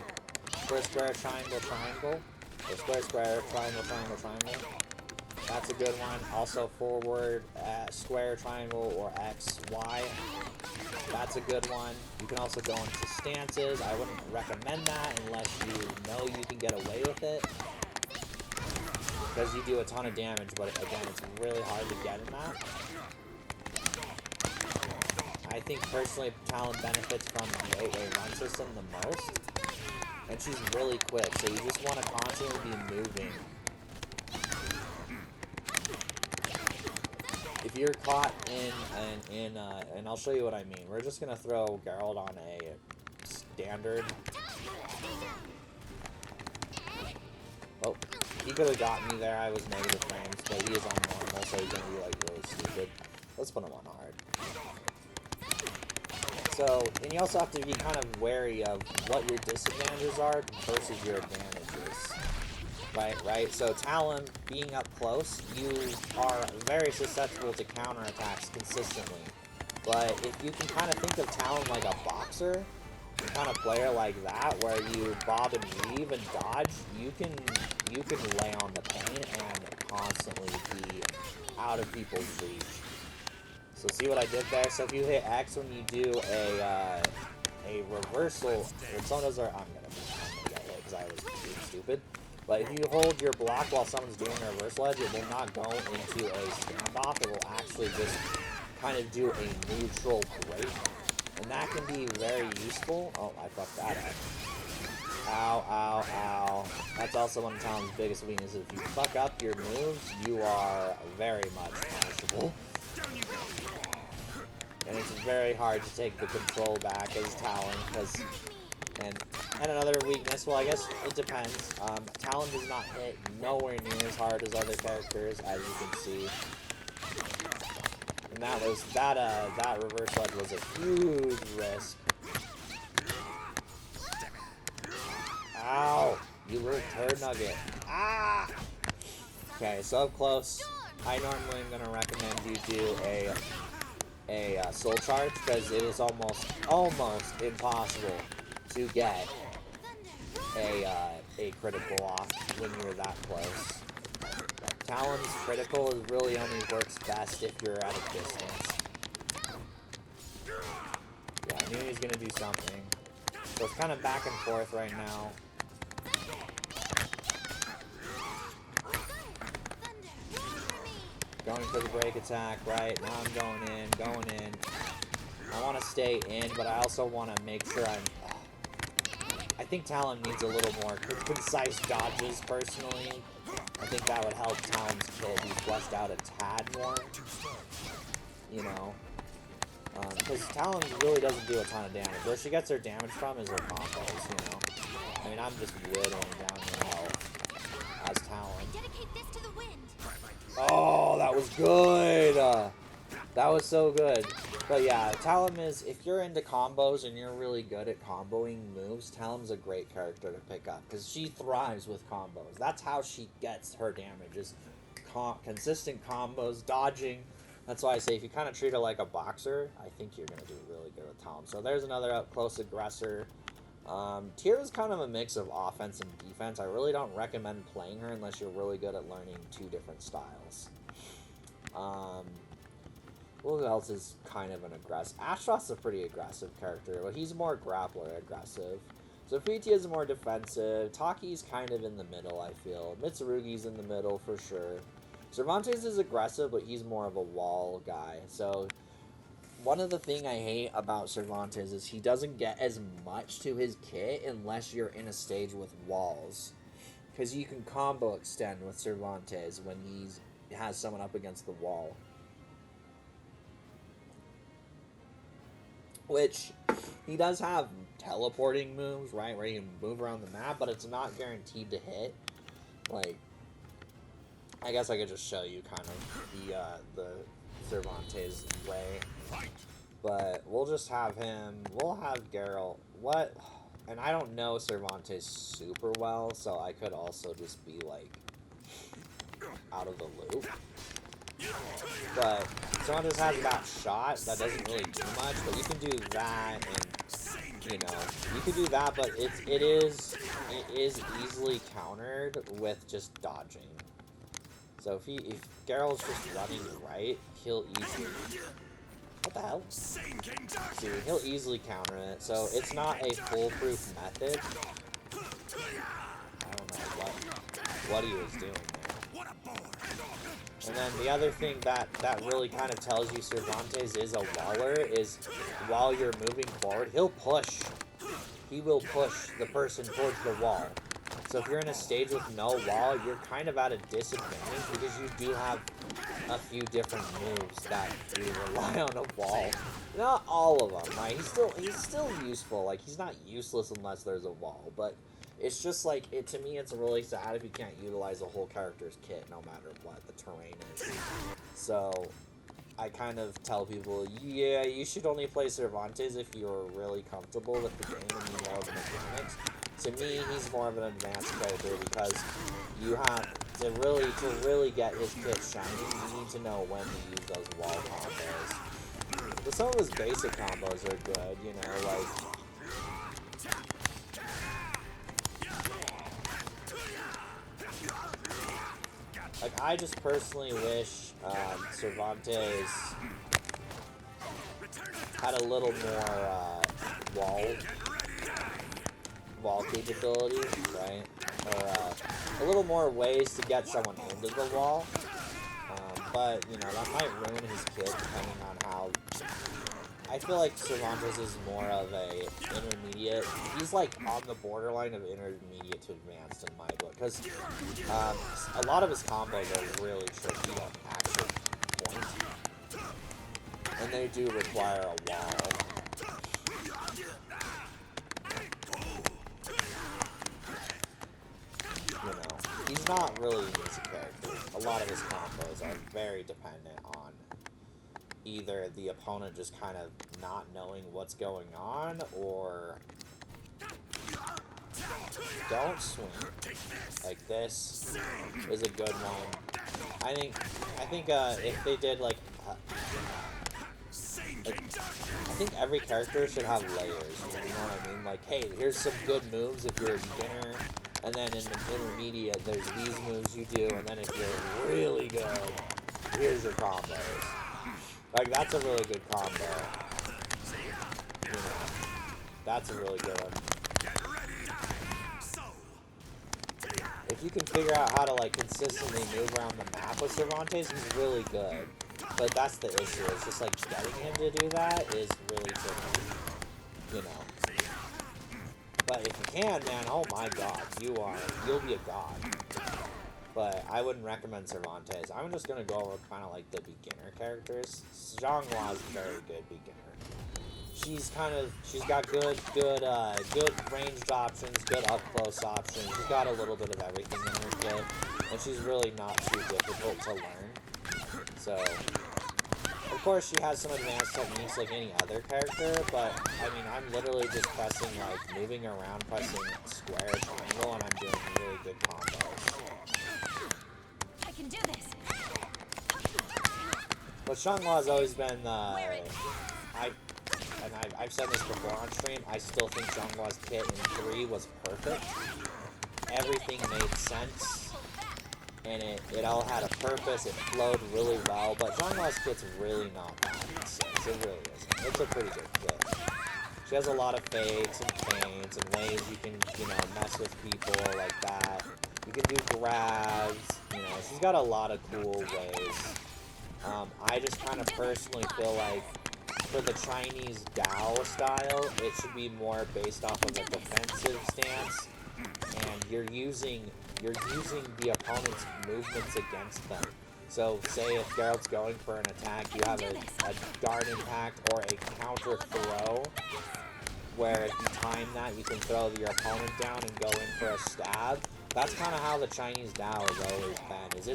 Speaker 1: square, square, triangle, triangle. So square, square, triangle, triangle, triangle. That's a good one. Also forward, square, triangle, or X, Y. That's a good one. You can also go into stances. I wouldn't recommend that unless you know you can get away with it, because you do a ton of damage, but again, it's really hard to get in that. I think personally Talon benefits from the 8-way run system the most. And she's really quick, so you just want to constantly be moving. If you're caught and I'll show you what I mean. We're just gonna throw Geralt on a standard. Oh, he could have got me there. I was negative frames, but he is on normal, so he's gonna be like really stupid. Let's put him on hard. So, and you also have to be kind of wary of what your disadvantages are versus your advantages. Right? So Talon, being up close, you are very susceptible to counterattacks consistently. But if you can kind of think of Talon like a boxer, kind of player like that, where you bob and weave and dodge, you can lay on the pain and constantly be out of people's reach. So see what I did there? So if you hit X when you do a reversal, when someone does I'm gonna get hit because I was being stupid. But if you hold your block while someone's doing a reversal edge, it will not go into a standoff. It will actually just kind of do a neutral break. And that can be very useful. Oh, I fucked that up. Ow, ow, ow. That's also one of Talon's biggest weaknesses. If you fuck up your moves, you are very much punishable. And it's very hard to take the control back as Talon, and And another weakness, well, I guess it depends. Talon does not hit nowhere near as hard as other characters, as you can see. And that reverse ledge was a huge risk. Ow! You little turd nugget. Ah! Okay, so up close, I normally am gonna recommend you do a soul charge, because it is almost impossible to get a critical off when you're that close. Talon's critical really only works best if you're at a distance. Yeah, I knew he was gonna do something. So it's kind of back and forth right now. Going for the break attack, right? Now I'm going in. I want to stay in, but I also want to make sure I think Talon needs a little more concise dodges, personally. I think that would help Talon's kit be fleshed out a tad more. You know? Because Talon really doesn't do a ton of damage. Where she gets her damage from is her combos, you know? I mean, I'm just whittling down her health as Talon. Oh, that was good! That was so good. But yeah, Talon is, if you're into combos and you're really good at comboing moves, Talon's a great character to pick up, because she thrives with combos. That's how she gets her damage, is consistent combos, dodging. That's why I say if you kind of treat her like a boxer, I think you're going to do really good with Talon. So there's another up-close aggressor. Tyr is kind of a mix of offense and defense. I really don't recommend playing her unless you're really good at learning two different styles. Who else is kind of an aggressive? Ashraf's a pretty aggressive character, but he's more grappler aggressive. Zofiti is more defensive. Taki's kind of in the middle, I feel. Mitsurugi's in the middle for sure. Cervantes is aggressive, but he's more of a wall guy. So one of the things I hate about Cervantes is he doesn't get as much to his kit unless you're in a stage with walls. Because you can combo extend with Cervantes when he has someone up against the wall. Which, he does have teleporting moves, right, where you can move around the map, but it's not guaranteed to hit. Like, I guess I could just show you kind of the Cervantes way. But we'll just have him, we'll have Geralt, what, and I don't know Cervantes super well, so I could also just be, like, out of the loop. But Cervantes has that shot that doesn't really do much, but you can do that, and, you know, you can do that, but it is easily countered with just dodging. So if Geralt's just running right, he'll easily... What the hell? See, he'll easily counter it, so it's not a foolproof method. I don't know what he was doing there. And then the other thing that really kind of tells you Cervantes is a waller is while you're moving forward, he'll push. He will push the person towards the wall. So if you're in a stage with no wall, you're kind of at a disadvantage because you do have a few different moves that do rely on a wall. Not all of them, right? He's still useful. Like, he's not useless unless there's a wall, but it's just like, to me, it's really sad if you can't utilize a whole character's kit no matter what the terrain is. So I kind of tell people, yeah, you should only play Cervantes if you're really comfortable with the game and you know the mechanics. To me, he's more of an advanced character because you have to really get his kit shining, you need to know when to use those wall combos. But some of his basic combos are good, you know, like I just personally wish Cervantes had a little more wall capability, right? Or a little more ways to get someone into the wall. But, you know, that might ruin his kit depending on how... I feel like Cervantes is more of a intermediate. He's like on the borderline of intermediate to advanced in my book. Because a lot of his combos are really tricky to actually point. And they do require a wall. not really an easy character. A lot of his combos are very dependent on either the opponent just kind of not knowing what's going on, or don't swing. Like, this is a good one. I think if they did like I think every character should have layers, you know what I mean? Like, hey, here's some good moves if you're a beginner, and then in the intermediate, there's these moves you do, and then if you're really good, here's your combos. Like, that's a really good combo. You know, that's a really good one. If you can figure out how to, like, consistently move around the map with Cervantes, he's really good. But that's the issue. It's just, like, getting him to do that is really tricky. You know. But if you can, man, oh my god, you'll be a god. But I wouldn't recommend Cervantes. I'm just gonna go over kind of, like, the beginner characters. Zhonghua is a very good beginner. She's got good ranged options, good up-close options. She's got a little bit of everything in her kit, and she's really not too difficult to learn. So, of course, she has some advanced techniques like any other character, but, I mean, I'm literally just pressing, like, moving around, pressing square, triangle, and I'm doing really good combos.
Speaker 2: I can do this.
Speaker 1: But Zhonghua's always been, I've said this before on stream, I still think Zhonghua's kit in 3 was perfect. Everything made sense, and it all had a purpose, it flowed really well, but Zhonghua's kit's really not that in 6, it really isn't. It's a pretty good kit. She has a lot of fakes and feints and ways you can, you know, mess with people like that. You can do grabs, you know, she's got a lot of cool ways. I just kind of personally feel like for the Chinese Dao style, it should be more based off of a defensive stance, and you're using the opponent's movements against them. So, say if Geralt's going for an attack, you have a dart impact or a counter throw, where if you time that, you can throw your opponent down and go in for a stab. That's kind of how the Chinese Dao has always been. It's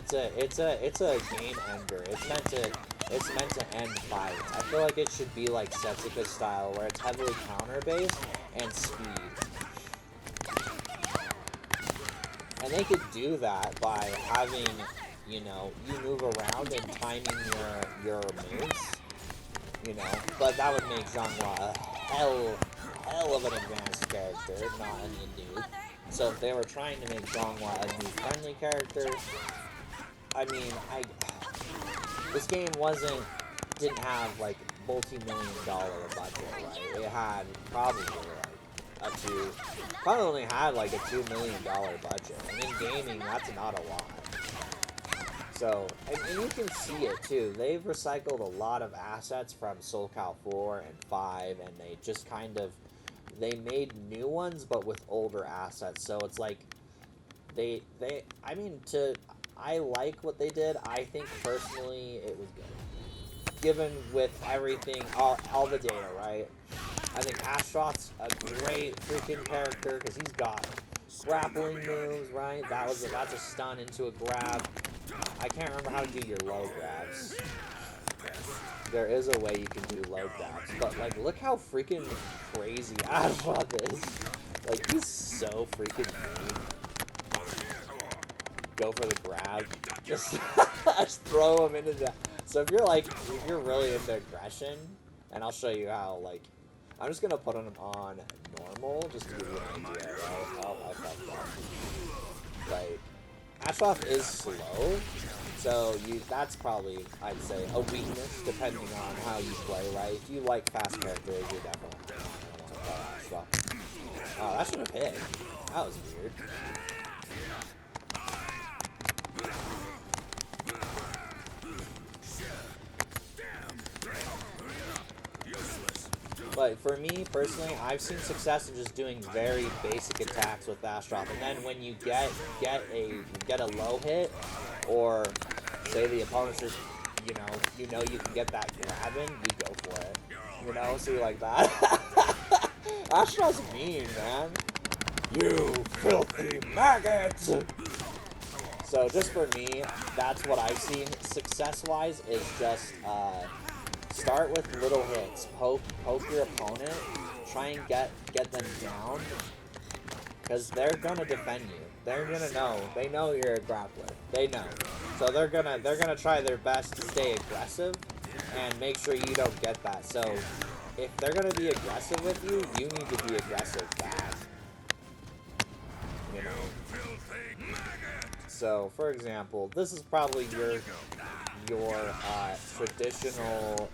Speaker 1: a game ender. It's meant to end fights. I feel like it should be like Setsuka style, where it's heavily counter based and speed. And they could do that by having, you know, you move around and timing your moves, you know. But that would make Zhonghua a hell of an advanced character, not a noob. So if they were trying to make Zhonghua a new friendly character, I mean, this game didn't have like multi-million-dollar budget, right? It had probably only had like a $2 million budget. And in gaming, that's not a lot. So, and you can see it too. They've recycled a lot of assets from Soul Cal 4 and 5, and they just they made new ones, but with older assets. So it's like, I like what they did. I think personally it was good. Given with everything, all the data, right? I think Astroth's a great freaking character, because he's got grappling moves, right? That's a stun into a grab. I can't remember how to do your low grabs. There is a way you can do low grabs, but like, look how freaking crazy Astroth is. Like, he's so freaking mean. Go for the grab. Just throw him into the... So if you're really into aggression, and I'll show you how, like, I'm just gonna put him on normal, just to give you an idea. I fucked up. Like, Astroth is slow, so that's probably, I'd say, a weakness, depending on how you play, right? If you like fast characters, you're definitely gonna want to play Astroth. Oh, that should have hit. That was weird. But for me, personally, I've seen success in just doing very basic attacks with Astroth. And then when you get a low hit, or say the opponent's just, you know you can get that grab in, you go for it. You know, so you like that. Astroth's mean, man. You filthy maggots! So just for me, that's what I've seen success-wise, is just start with little hits. Poke your opponent, try and get them down, because they're gonna defend you. They're gonna know. They know you're a grappler. They know. So they're gonna try their best to stay aggressive and make sure you don't get that. So if they're gonna be aggressive with you, you need to be aggressive back. You know. So for example, this is probably your traditional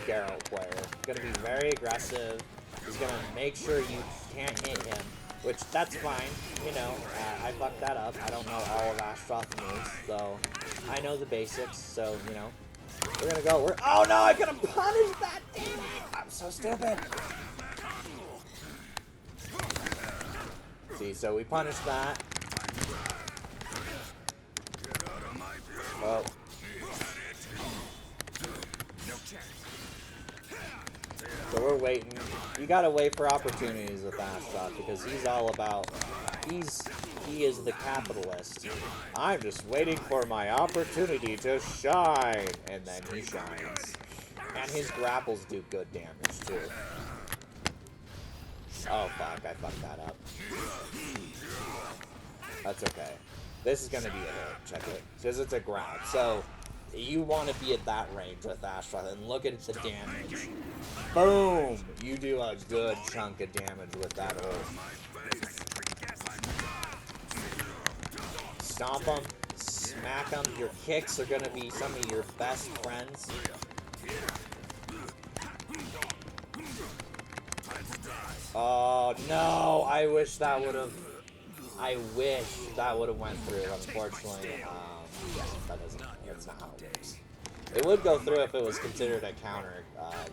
Speaker 1: Geralt player. Gonna be very aggressive. He's gonna make sure you can't hit him, which that's fine. You know, I fucked that up. I don't know all of Ashtroth moves, so I know the basics. So you know, we're gonna go. Oh no! I could have punished that. Damn it! I'm so stupid. See, so we punished that. Oh. So we're waiting. You gotta wait for opportunities with Ashtroth because he's all about. He is the capitalist. I'm just waiting for my opportunity to shine, and then he shines. And his grapples do good damage too. Oh fuck! I fucked that up. That's okay. This is gonna be a hit. Check it, because it's a grab. So you want to be at that range with Ashtroth, and look at the damage. Boom! You do a good chunk of damage with that ult. Stomp them, smack them. Your kicks are gonna be some of your best friends. Oh no! I wish that would have went through. Unfortunately, yeah, that's not how it works. It would go through if it was considered a counter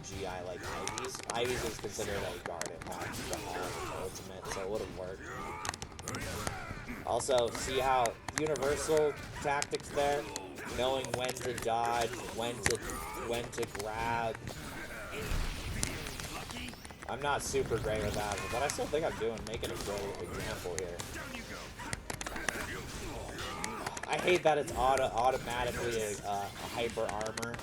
Speaker 1: GI like Ivy's. Ivy's is considered a guard impact ultimate, so it would have worked. Also, see how universal tactics there, knowing when to dodge, when to grab. I'm not super great with that, but I still think I'm making a good example here. I hate that it's automatically a hyper armor.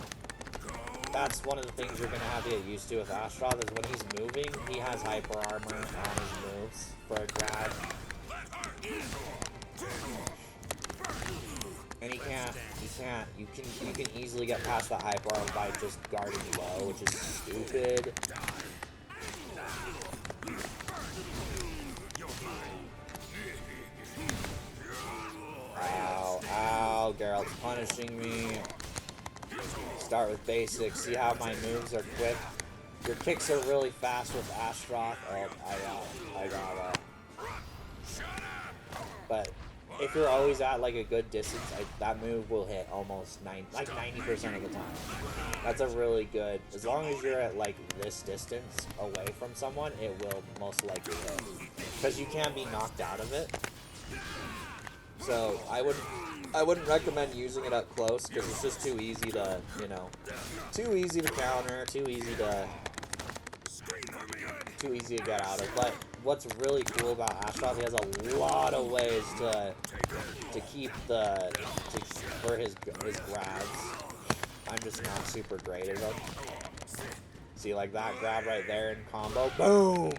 Speaker 1: That's one of the things you're gonna have to get used to with Ashtroth, is when he's moving, he has hyper armor on his moves for a grab. And you can easily get past the hyper armor by just guarding low, which is stupid. Ow, Geralt's punishing me. Start with basics. See how my moves are quick? Your kicks are really fast with Ashtroth. Oh, I got But if you're always at like a good distance, that move will hit almost 90% of the time. That's a really good. As long as you're at like this distance away from someone, it will most likely hit, because you can be knocked out of it. So I wouldn't recommend using it up close, because it's just too easy to, you know, too easy to counter, too easy to get out of. But what's really cool about Ashtroth, he has a lot of ways to keep for his grabs. I'm just not super great at them. See, like that grab right there in combo, boom!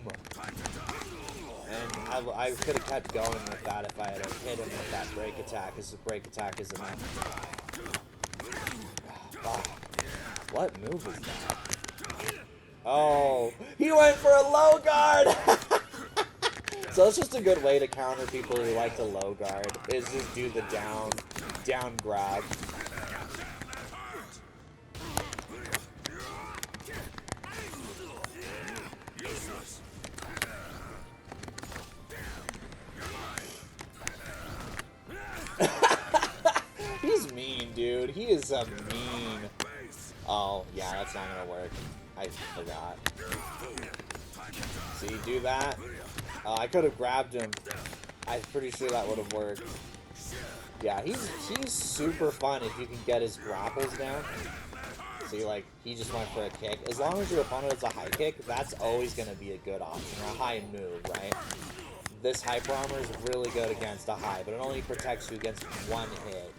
Speaker 1: And I could have kept going with that if I had hit him with that break attack, because the break attack is enough. Oh, what move was that? Oh, he went for a low guard! So it's just a good way to counter people who like to low guard, is just do the down grab. He's mean, dude. He is a mean. Oh, yeah, that's not gonna work. I forgot. See, do that. I could have grabbed him. I'm pretty sure that would have worked. Yeah, he's super fun if you can get his grapples down. See, like, he just went for a kick. As long as your opponent has a high kick, that's always going to be a good option, or a high move, right? this hyper armor is really good against a high, but it only protects you against one hit.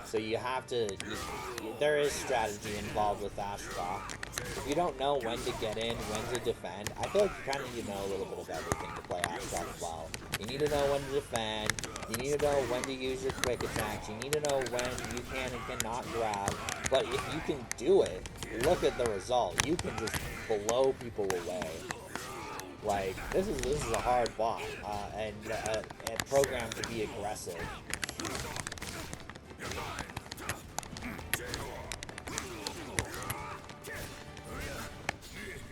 Speaker 1: So you have to, there is strategy involved with Astroth. If you don't know when to get in, when to defend, I feel like you kind of need to know a little bit of everything to play Astroth well. You need to know when to defend, you need to know when to use your quick attacks, you need to know when you can and cannot grab, but if you can do it, look at the result. You can just blow people away. Like, this is a hard bot, and programmed to be aggressive.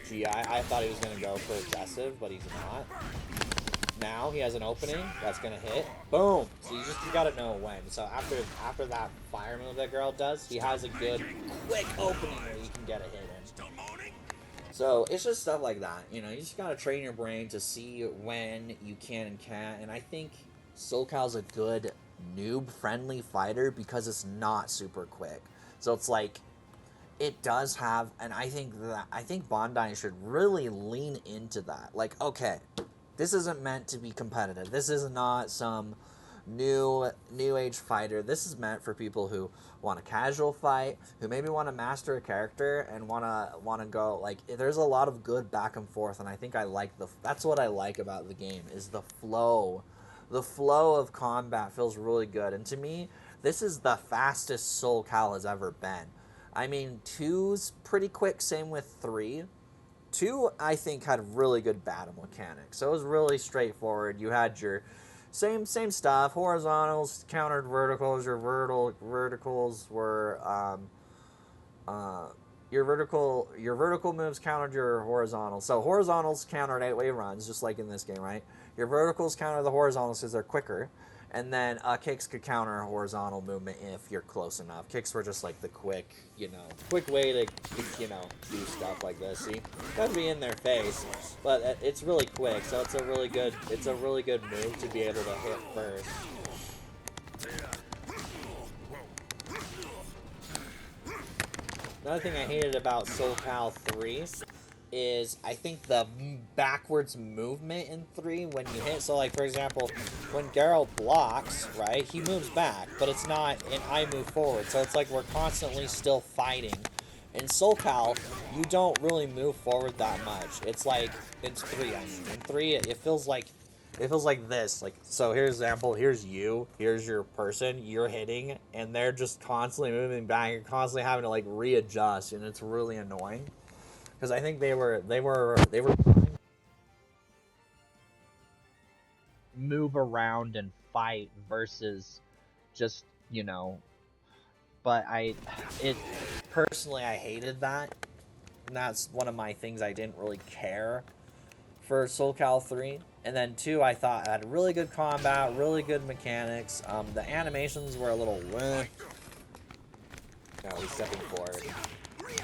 Speaker 1: Gee, I thought he was going to go for aggressive, but he's not. Now he has an opening that's going to hit. Boom! So you got to know when. So after that fire move that girl does, he has a good, quick opening where you can get a hit in. So it's just stuff like that. You know, you just got to train your brain to see when you can and can't. And I think SoCal's a good noob-friendly fighter because it's not super quick. So it's like, it does have, and I think Bondi should really lean into that. Like, okay, this isn't meant to be competitive. This is not some new age fighter. This is meant for people who want a casual fight, who maybe want to master a character and want to go, like, there's a lot of good back and forth, and I think that's what I like about the game, is the flow. The flow of combat feels really good, and to me, this is the fastest Soul Cal has ever been. I mean, 2's pretty quick, same with 3. 2, I think, had really good battle mechanics, so it was really straightforward. You had your same stuff. Horizontals countered verticals. Your verticals were your vertical moves countered your horizontals. So horizontals countered 8-way runs, just like in this game, right? Your verticals counter the horizontals because they're quicker. And then kicks could counter a horizontal movement if you're close enough. Kicks were just like the quick way to, do stuff like this. See, gotta be in their face, but it's really quick, so it's a really good move to be able to hit first. Another thing I hated about Soul Cal 3 is I think the backwards movement in 3 when you hit. So, like, for example, when Geralt blocks, right, he moves back, but it's not an I move forward. So it's like we're constantly still fighting. In Soul Cal, you don't really move forward that much. It's like, it's 3, I mean. In 3, it feels like this. Like, so here's an example. Here's you. Here's your person. You're hitting, and they're just constantly moving back. You're constantly having to, like, readjust, and it's really annoying. Because I think they were trying to move around and fight versus just, but personally, I hated that. And that's one of my things I didn't really care for Soul Cal 3. And then 2, I thought had really good combat, really good mechanics. The animations were a little No, he's stepping forward.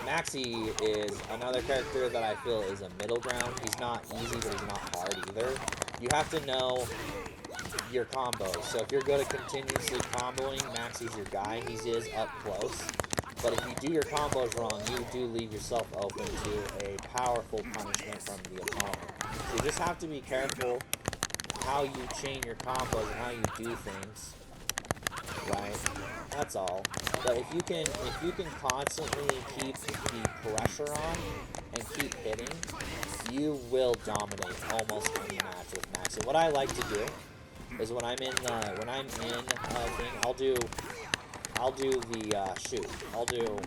Speaker 1: Maxi is another character that I feel is a middle ground. He's not easy, but he's not hard either. You have to know your combos. So if you're good at continuously comboing, Maxi's your guy. He is up close. But if you do your combos wrong, you do leave yourself open to a powerful punishment from the opponent. So you just have to be careful how you chain your combos and how you do things. Right? That's all. But if you can constantly keep the pressure on and keep hitting, you will dominate almost any match with Maxi. What I like to do is when I'm in thing, I'll do the shoot. I'll do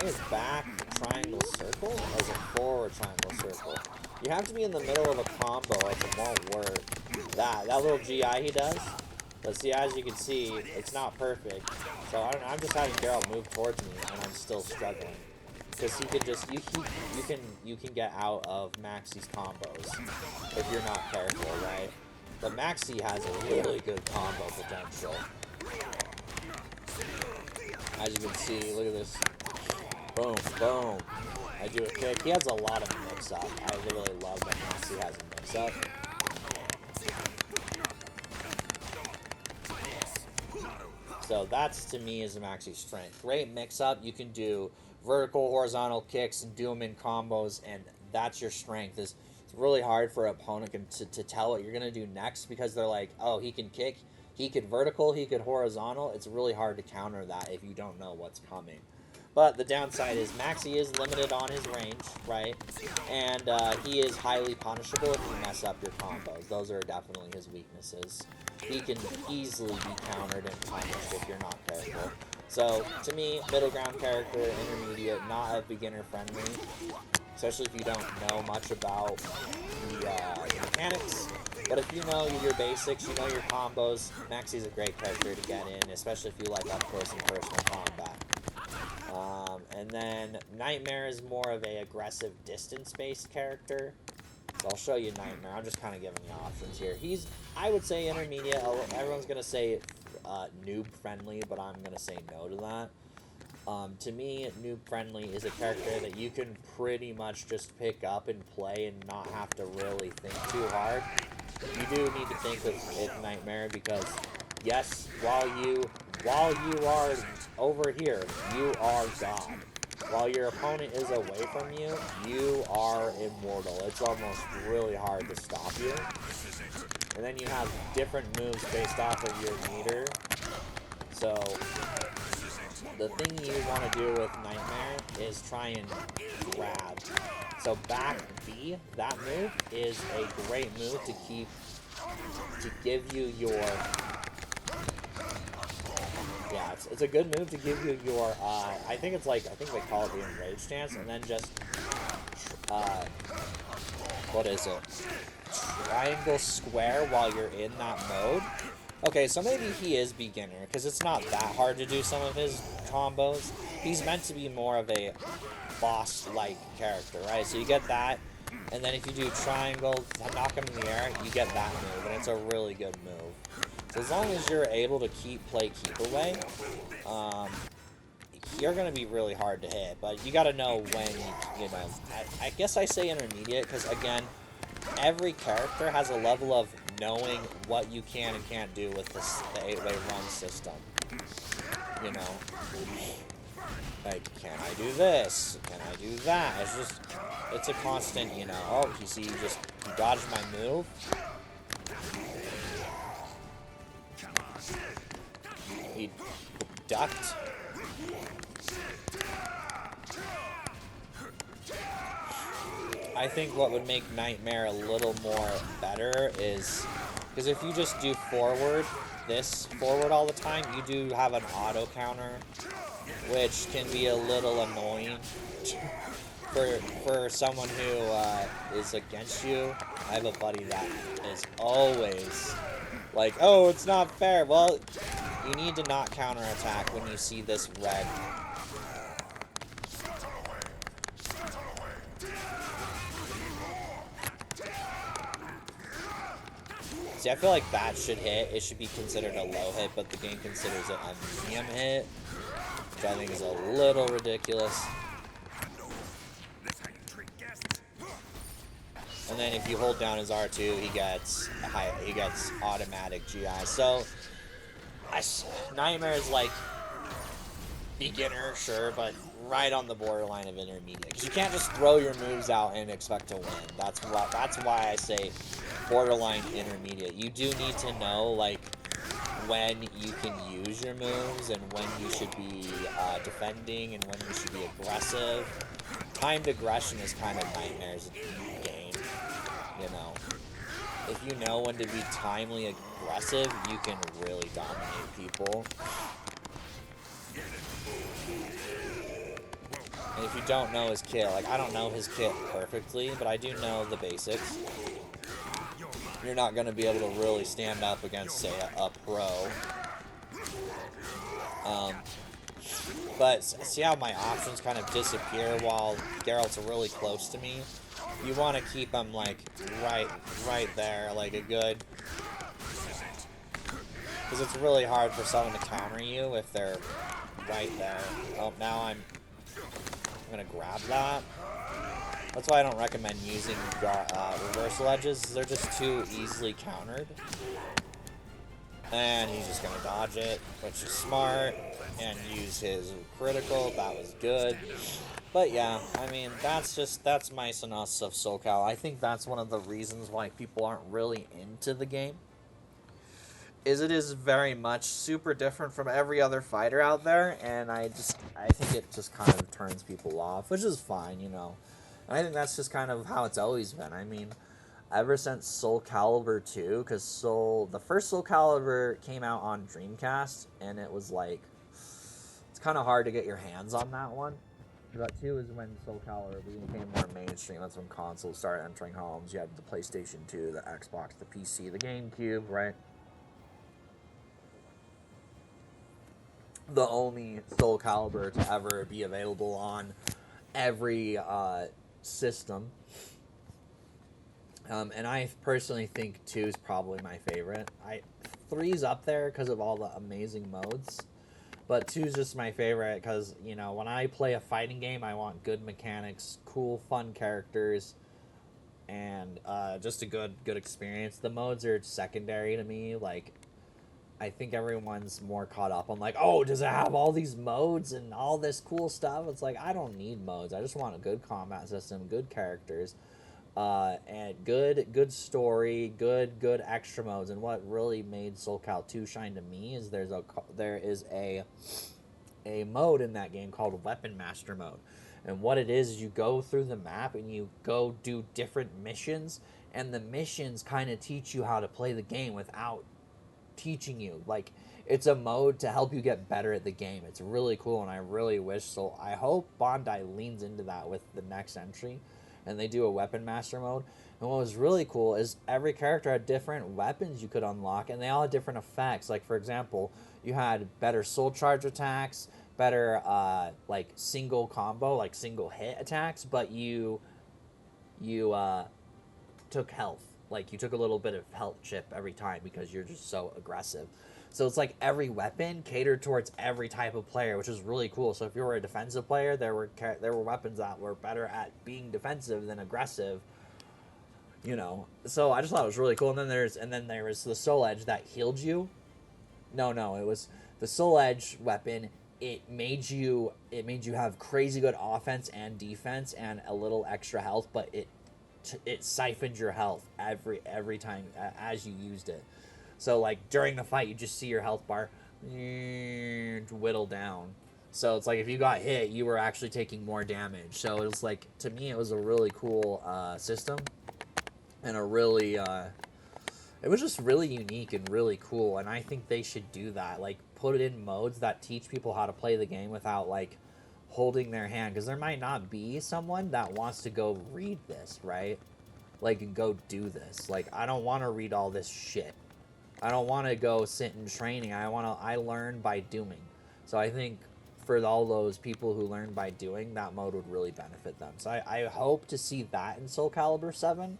Speaker 1: is back triangle circle or is it forward triangle circle? You have to be in the middle of a combo or it won't work. That little GI he does. But see, as you can see, it's not perfect. So I'm just having Geralt move towards me, and I'm still struggling. Because he can just you can get out of Maxi's combos if you're not careful, right? But Maxi has a really good combo potential. As you can see, look at this. Boom, boom. I do a kick. He has a lot of mix-up. I really love that Maxi has a mix-up. So that's, to me, is Maxi's strength. Great mix-up. You can do vertical, horizontal kicks and do them in combos, and that's your strength. Is It's really hard for an opponent to tell what you're going to do next because they're like, oh, he can kick, he could vertical, he could horizontal. It's really hard to counter that if you don't know what's coming. But the downside is Maxi is limited on his range, right? And he is highly punishable if you mess up your combos. Those are definitely his weaknesses. He can easily be countered and punished if you're not careful. So, to me, middle ground character, intermediate, not a beginner friendly. Especially if you don't know much about the mechanics. But if you know your basics, you know your combos, Maxi's a great character to get in, especially if you like up close and personal combat. And then Nightmare is more of a aggressive distance-based character. So I'll show you Nightmare. I'm just kind of giving you options here. He's, I would say, intermediate. Everyone's going to say noob-friendly, but I'm going to say no to that. To me, noob-friendly is a character that you can pretty much just pick up and play and not have to really think too hard. You do need to think with Nightmare because, yes, while you are over here, you are God. While your opponent is away from you, you are immortal. It's almost really hard to stop you. And then you have different moves based off of your meter. So the thing you want to do with Nightmare is try and grab. So back B, that move is a great move to give you your, yeah, it's a good move to give you your, I think they call it the enraged stance, and then just, what is it? Triangle square while you're in that mode. Okay, so maybe he is beginner, because it's not that hard to do some of his combos. He's meant to be more of a boss-like character, right? So you get that, and then if you do triangle, knock him in the air, you get that move, and it's a really good move. So as long as you're able to play keep away, you're going to be really hard to hit, but you got to know when, you know, I guess I say intermediate, because again, every character has a level of knowing what you can and can't do with the 8-way run system. You know, like, can I do this? Can I do that? It's a constant, you know, oh, you see, you dodged my move. He ducked. I think what would make Nightmare a little more better is, because if you just do forward all the time, you do have an auto counter, which can be a little annoying for someone who is against you. I have a buddy that is always like, oh, it's not fair. Well, you need to not counterattack when you see this red. See, I feel like that should hit. It should be considered a low hit, but the game considers it a medium hit, which I think is a little ridiculous. And then if you hold down his R2, he gets automatic GI. So Nightmare is like beginner, sure, but right on the borderline of intermediate. Because you can't just throw your moves out and expect to win. That's why I say borderline intermediate. You do need to know, like, when you can use your moves and when you should be defending and when you should be aggressive. Timed aggression is kind of Nightmare's game, you know. If you know when to be timely aggressive, you can really dominate people. And if you don't know his kit, like, I don't know his kit perfectly, but I do know the basics. You're not going to be able to really stand up against, say, a pro. But see how my options kind of disappear while Geralt's really close to me? You want to keep him, like, right there, like a good... Because it's really hard for someone to counter you if they're right there. Oh, now I'm going to grab that. That's why I don't recommend using reversal edges. They're just too easily countered. And he's just going to dodge it, which is smart, and use his critical. That was good. But yeah, I mean, that's mice and us of SoCal. I think that's one of the reasons why people aren't really into the game. It is very much super different from every other fighter out there, and I think it just kind of turns people off, which is fine, you know. And I think that's just kind of how it's always been. I mean, ever since Soul Calibur 2, because the first Soul Calibur came out on Dreamcast, and it was like, it's kind of hard to get your hands on that one. But 2 is when Soul Calibur became more mainstream. That's when consoles started entering homes. You had the PlayStation 2, the Xbox, the PC, the GameCube, right? The only Soul Calibur to ever be available on every system. And I personally think 2 is probably my favorite. 3's up there because of all the amazing modes. But 2 is just my favorite because, you know, when I play a fighting game, I want good mechanics, cool, fun characters, and just a good experience. The modes are secondary to me. Like, I think everyone's more caught up on, like, oh, does it have all these modes and all this cool stuff? It's like, I don't need modes. I just want a good combat system, good characters, and good story, good extra modes. And what really made Soul Cal 2 shine to me is there is a mode in that game called Weapon Master mode. And what it is you go through the map and you go do different missions, and the missions kind of teach you how to play the game without teaching you. Like, it's a mode to help you get better at the game. It's really cool, and I really wish so. I hope Bandai leans into that with the next entry, and they do a Weapon Master mode. And what was really cool is every character had different weapons you could unlock, and they all had different effects. Like, for example, you had better soul charge attacks, better like single combo, like single hit attacks, but you took health. Like, you took a little bit of health chip every time because you're just so aggressive. So it's like every weapon catered towards every type of player, which is really cool. So if you were a defensive player, there were weapons that were better at being defensive than aggressive, you know. So I just thought it was really cool. And then there was the Soul Edge that healed you. No, it was the Soul Edge weapon. It made you have crazy good offense and defense and a little extra health, but it siphoned your health every time as you used it. So, like, during the fight, you just see your health bar whittle down. So it's like if you got hit, you were actually taking more damage. So it was like, to me, it was a really cool system, and a really it was just really unique and really cool. And I think they should do that. Like, put it in modes that teach people how to play the game without, like, holding their hand, because there might not be someone that wants to go read this, right? Like, go do this. Like, I don't want to read all this shit. I don't want to go sit in training. I learn by doing. So I think for all those people who learn by doing, that mode would really benefit them. So I hope to see that in Soul Calibur 7.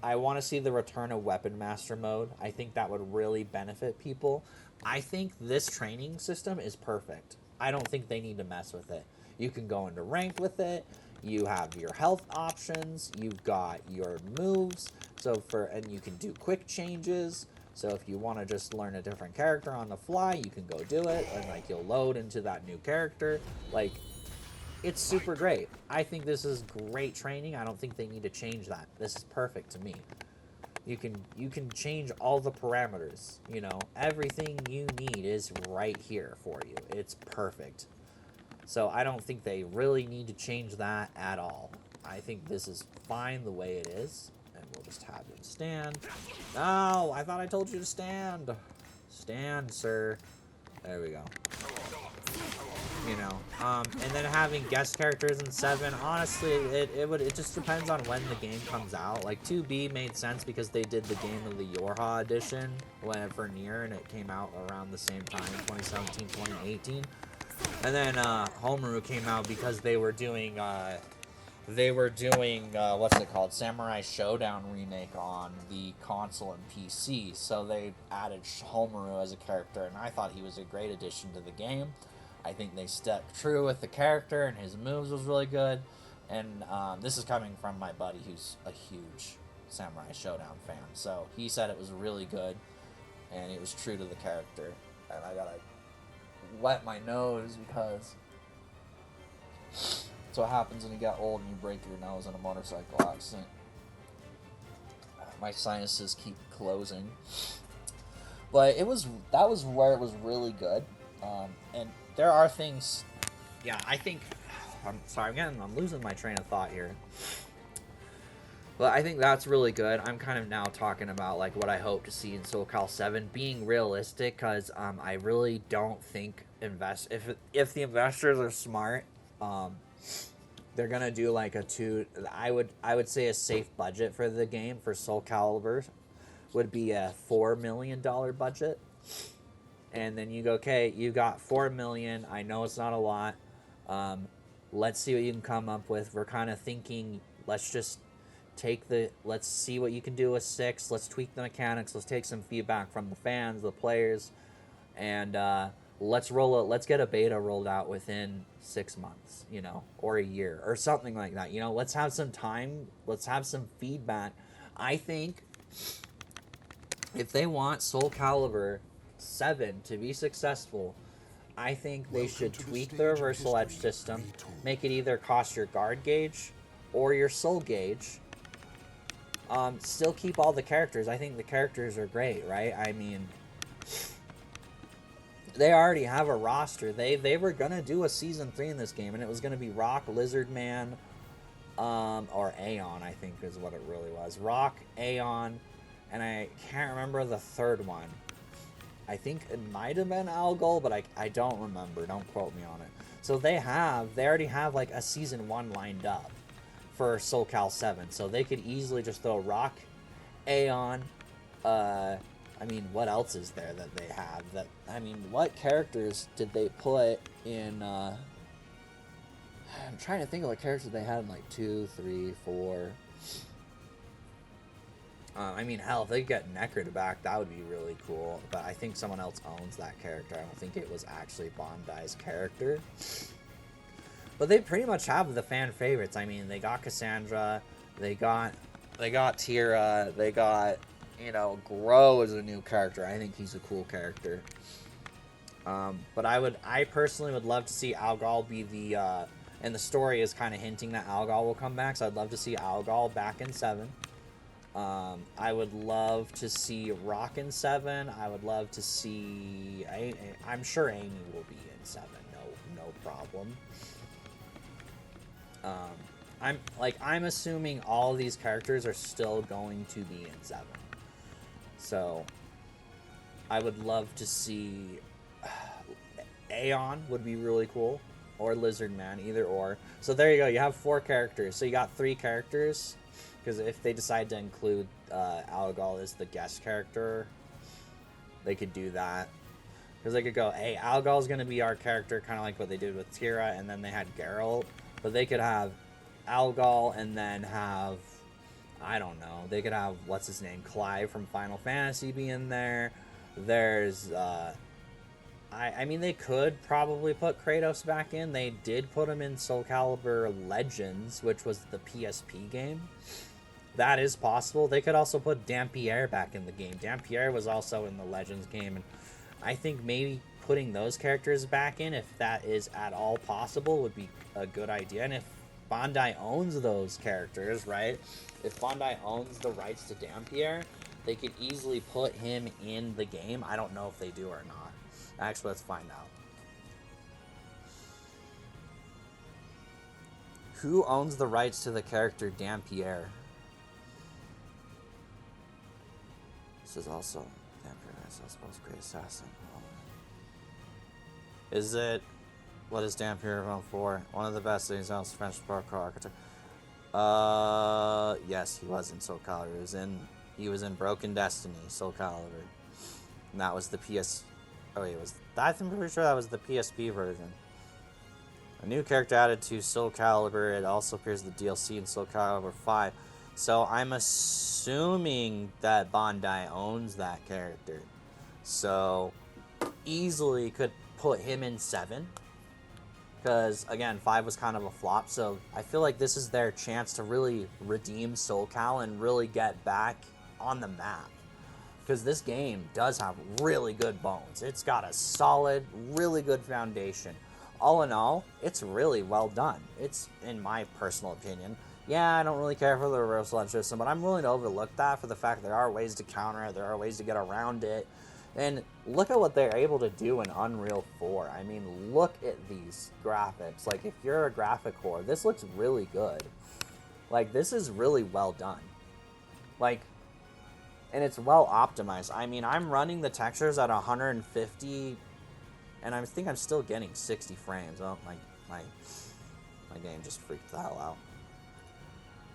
Speaker 1: I want to see the return of Weapon Master mode. I think that would really benefit people. I think this training system is perfect. I don't think they need to mess with it. You can go into rank with it. You have your health options. You've got your moves. And you can do quick changes. So if you want to just learn a different character on the fly, you can go do it, and, like, you'll load into that new character. Like, it's super great. I think this is great training. I don't think they need to change that. This is perfect to me. You can change all the parameters, you know. Everything you need is right here for you. It's perfect. So I don't think they really need to change that at all. I think this is fine the way it is. And we'll just have him stand. No, I thought I told you to stand. Stand, sir. There we go. You know, and then having guest characters in 7, honestly, it just depends on when the game comes out. Like, 2B made sense because they did the Game of the Yorha edition for Nier, and it came out around the same time, 2017, 2018. And then Homeru came out because they were doing what's it called, Samurai Showdown remake on the console and PC. So they added Homeru as a character, and I thought he was a great addition to the game. I think they stuck true with the character, and his moves was really good. And this is coming from my buddy who's a huge Samurai Showdown fan. So he said it was really good.
Speaker 3: and he was true to the character. And I gotta wet my nose because that's what happens when you get old and you break your nose in a motorcycle accident. My sinuses keep closing. But that was where it was really good. And there are things, yeah, I think, I'm sorry, I'm losing my train of thought here. But I think that's really good. I'm kind of now talking about like what I hope to see in Soul Cal 7, being realistic, because I really don't think if the investors are smart, they're gonna do like I would say a safe budget for the game for Soul Calibur would be a $4 million budget. And then you go, okay, you got $4 million. I know it's not a lot. Let's see what you can come up with. We're kind of thinking, let's see what you can do with 6. Let's tweak the mechanics. Let's take some feedback from the fans, the players, and let's get a beta rolled out within 6 months, or a year, or something like that. Let's have some time. Let's have some feedback. I think if they want Soul Calibur 7 to be successful, I think they should tweak the reversal edge system, make it either cost your guard gauge or your soul gauge. Still keep all the characters. I think the characters are great, right? I mean, they already have a roster. They were gonna do a season 3 in this game, and it was gonna be Rock, Lizard Man, or Aeon, I think is what it really was. Rock, Aeon, and I can't remember the third one. I think it might have been Algol, but I don't remember. Don't quote me on it. So they already have like a season 1 lined up for Soul Cal 7, so they could easily just throw Rock, Aeon, I mean, what else is there that they have? What characters did they put in, I'm trying to think of what characters they had in, like, 2, 3, 4. Hell, if they could get Necrid back, that would be really cool, but I think someone else owns that character. I don't think it was actually Bandai's character. But they pretty much have the fan favorites. I mean, they got Cassandra, they got Tira, they got, Gro is a new character. I think he's a cool character. But I personally would love to see Algol be the, and the story is kind of hinting that Algol will come back, so I'd love to see Algol back in 7. I would love to see Rock in 7. I would love to see, I'm sure Amy will be in 7, no problem. I'm assuming all of these characters are still going to be in 7. So, I would love to see Aeon would be really cool, or Lizard Man, either or. So there you go, you have 4 characters. So you got 3 characters, because if they decide to include Algol as the guest character, they could do that. Because they could go, hey, Algol's going to be our character, kind of like what they did with Tira, and then they had Geralt. But they could have Algol and then have, I don't know, they could have, what's his name, Clive from Final Fantasy be in there. There's, they could probably put Kratos back in. They did put him in Soul Calibur Legends, which was the PSP game. That is possible. They could also put Dampierre back in the game. Dampierre was also in the Legends game, and I think maybe putting those characters back in, if that is at all possible, would be a good idea. And if Bandai owns those characters, right? If Bandai owns the rights to Dampierre, they could easily put him in the game. I don't know if they do or not. Actually, let's find out. Who owns the rights to the character Dampierre? This is also Dampierre, I suppose, Great Assassin. Is it? What is Dampierre known for? One of the best things else French parkour architect. Yes, he was in Soul Calibur. He was in Broken Destiny, Soul Calibur. And that was the PS. Oh wait, I'm pretty sure that was the PSP version. A new character added to Soul Calibur. It also appears in the DLC in Soul Calibur 5. So I'm assuming that Bandai owns that character. So easily could put him in 7. Because, again, 5 was kind of a flop. So I feel like this is their chance to really redeem Soul Cal and really get back on the map. because this game does have really good bones. It's got a solid, really good foundation. All in all, it's really well done. It's, in my personal opinion, yeah, I don't really care for the reverse launch system, but I'm willing to overlook that for the fact there are ways to counter it, there are ways to get around it. And look at what they're able to do in Unreal 4. I mean, look at these graphics. Like, if you're a graphic whore, this looks really good. Like, this is really well done. Like, and it's well optimized. I mean, I'm running the textures at 150, and I think I'm still getting 60 frames. Oh, my game just freaked the hell out.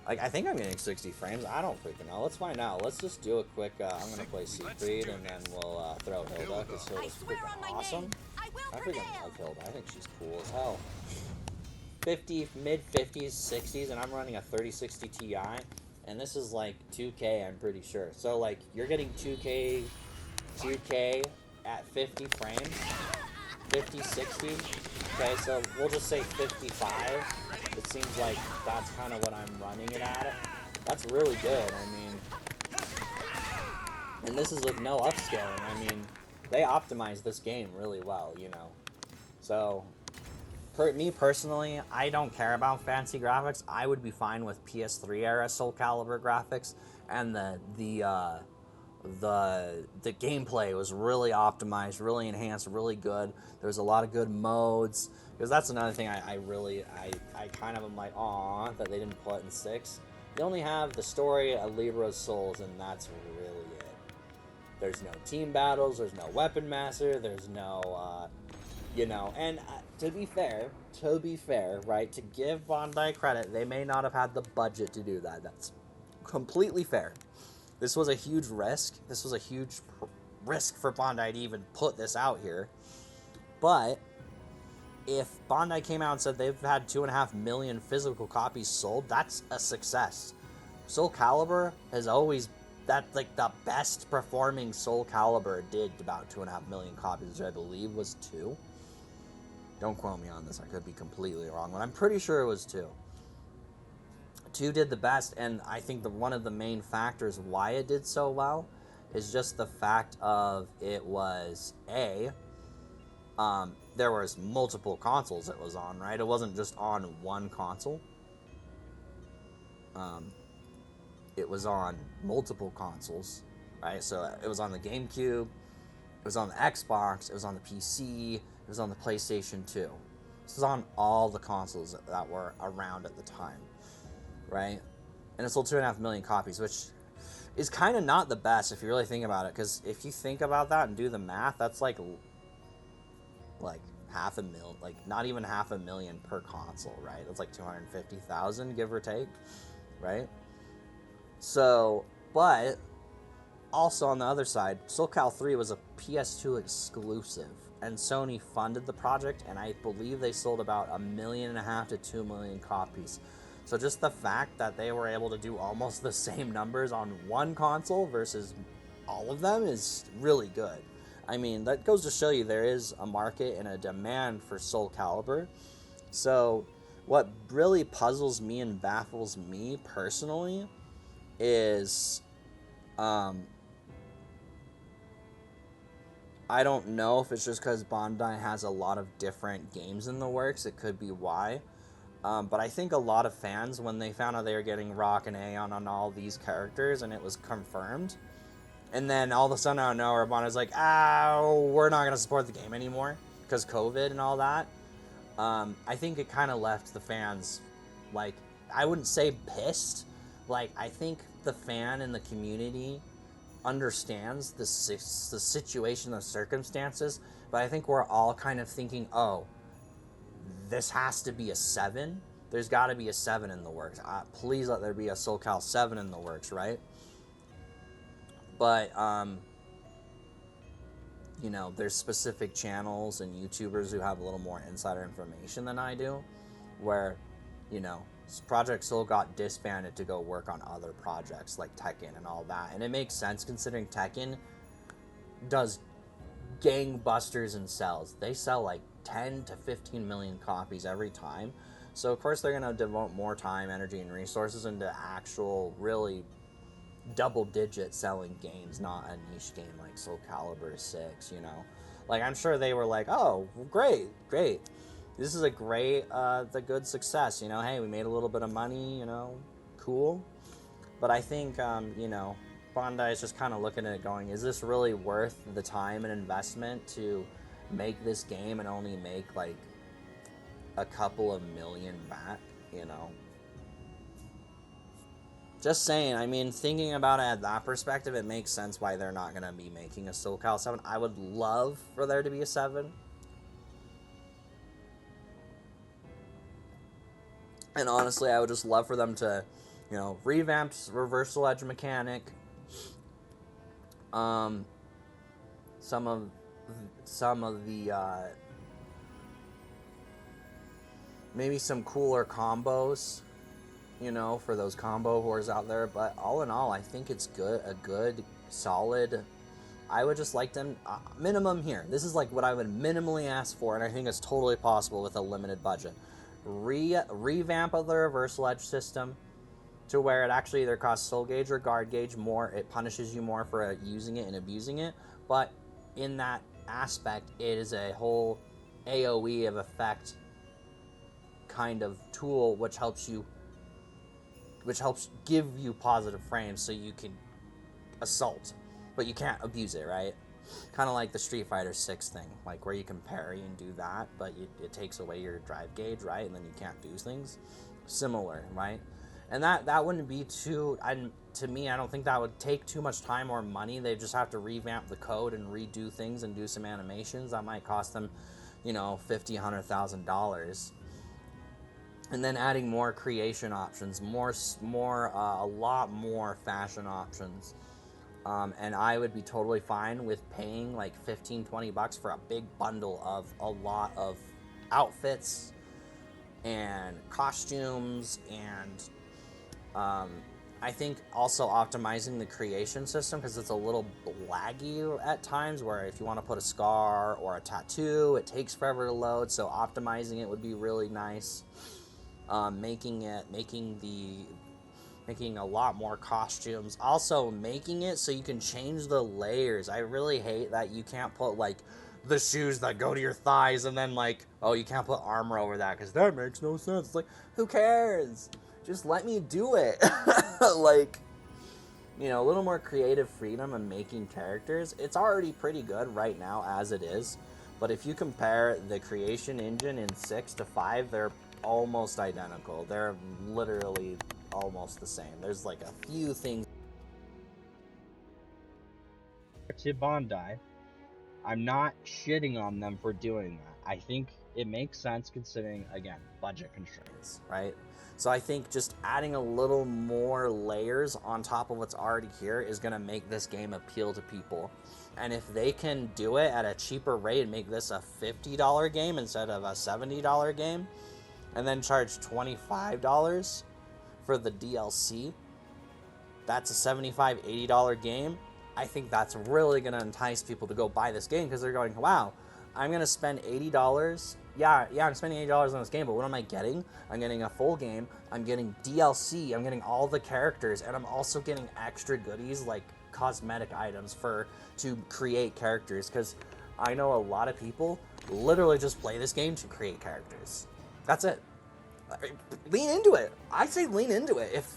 Speaker 3: Like, I think I'm getting 60 frames. I don't freaking know. Let's find out. Let's just do a quick, I'm going to play Siegfried, and then we'll throw Hilda, because Hilda's freaking awesome. I freaking love Hilda. I think she's cool as hell. 50, mid-50s, 60s, and I'm running a 3060 Ti, and this is, like, 2K, I'm pretty sure. So, like, you're getting 2K at 50 frames, 50, 60. Okay, so we'll just say 55. It seems like that's kind of what I'm running it at. That's really good. I mean, and this is with no upscaling. I mean, they optimized this game really well, you know. So, me personally, I don't care about fancy graphics. I would be fine with PS3 era Soul Calibur graphics, and the gameplay was really optimized, really enhanced, really good. There was a lot of good modes. Because that's another thing I kind of am like, aw, that they didn't put in 6. They only have the story of Libra's Souls, and that's really it. There's no team battles, there's no weapon master, there's no, you know, and to be fair, right, to give Bandai credit, they may not have had the budget to do that. That's completely fair. This was a huge risk. This was a huge risk for Bandai to even put this out here. But if Bandai came out and said they've had 2.5 million physical copies sold, that's a success. Soul Calibur has always, that's like the best performing Soul Calibur did about 2.5 million copies, which I believe was 2. Don't quote me on this, I could be completely wrong, but I'm pretty sure it was 2. 2 did the best, and I think one of the main factors why it did so well is just the fact of it was, there was multiple consoles it was on, right? It wasn't just on one console. It was on multiple consoles, right? So it was on the GameCube, it was on the Xbox, it was on the PC, it was on the PlayStation 2. This was on all the consoles that were around at the time, right? And it sold 2.5 million copies, which is kind of not the best if you really think about it, because if you think about that and do the math, that's like half a mil, like not even 500,000 per console, right? That's like 250,000, give or take, right? So, but also on the other side, Soul Cal 3 was a PS2 exclusive, and Sony funded the project, and I believe they sold about 1.5 million to 2 million copies. So just the fact that they were able to do almost the same numbers on one console versus all of them is really good. I mean, that goes to show you there is a market and a demand for Soul Calibur. So what really puzzles me and baffles me personally is I don't know if it's just because Bandai has a lot of different games in the works. It could be why. But I think a lot of fans, when they found out they were getting Rock and Aeon on all these characters and it was confirmed, and then all of a sudden out of nowhere, Bandai's like, we're not going to support the game anymore because COVID and all that. I think it kind of left the fans, like, I wouldn't say pissed. Like, I think the fan and the community understands the situation, the circumstances, but I think we're all kind of thinking, oh, this has to be a 7. There's got to be a 7 in the works. Please let there be a Soul Cal 7 in the works, right? But, you know, there's specific channels and YouTubers who have a little more insider information than I do, where, you know, Project Soul got disbanded to go work on other projects like Tekken and all that. And it makes sense considering Tekken does gangbusters in sales. They sell like 10 to 15 million copies every time. So of course they're going to devote more time, energy, and resources into actual really double-digit selling games, not a niche game like Soul Calibur 6, you know? Like, I'm sure they were like, oh, great. This is a the good success, you know? Hey, we made a little bit of money, you know? Cool. But I think, you know, Bandai is just kind of looking at it going, is this really worth the time and investment to make this game and only make, like, a couple of million back, you know? Just saying, I mean, thinking about it at that perspective, it makes sense why they're not going to be making a Soul Calibur 7. I would love for there to be a 7. And honestly, I would just love for them to, you know, revamp reversal edge mechanic. Some of the maybe some cooler combos, you know, for those combo whores out there. But all in all, I think it's a good, solid. I would just like them minimum here. This is like what I would minimally ask for, and I think it's totally possible with a limited budget. Revamp of the reversal edge system to where it actually either costs soul gauge or guard gauge more. It punishes you more for using it and abusing it, but in that aspect, it is a whole AoE of effect kind of tool, which helps give you positive frames so you can assault, but you can't abuse it, right? Kind of like the Street Fighter 6 thing, like where you can parry and do that, but it takes away your drive gauge, right? And then you can't do things. Similar, right? And that wouldn't be too, to me, I don't think that would take too much time or money. They just have to revamp the code and redo things and do some animations. That might cost them, you know, $50,000, $100,000. And then adding more creation options, a lot more fashion options. And I would be totally fine with paying like $15-$20 for a big bundle of a lot of outfits and costumes, and I think also optimizing the creation system, because it's a little laggy at times, where if you want to put a scar or a tattoo, it takes forever to load, so optimizing it would be really nice. Making a lot more costumes. Also making it so you can change the layers. I really hate that you can't put like the shoes that go to your thighs and then like, oh, you can't put armor over that because that makes no sense. It's like, who cares? Just let me do it. Like, you know, a little more creative freedom in making characters. It's already pretty good right now as it is, but if you compare the creation engine in 6 to 5, they're almost identical. They're literally almost the same. There's like a few things to Bandai. I'm not shitting on them for doing that. I think it makes sense considering, again, budget constraints, right? So I think just adding a little more layers on top of what's already here is going to make this game appeal to people. And if they can do it at a cheaper rate and make this a $50 game instead of a $70 game, and then charge $25 for the DLC, that's a $75, $80 game. I think that's really going to entice people to go buy this game, because they're going, wow, I'm going to spend $80. Yeah, I'm spending $80 on this game, but what am I getting? I'm getting a full game, I'm getting DLC, I'm getting all the characters, and I'm also getting extra goodies like cosmetic items to create characters, because I know a lot of people literally just play this game to create characters. That's it. Lean into it. I say lean into it. If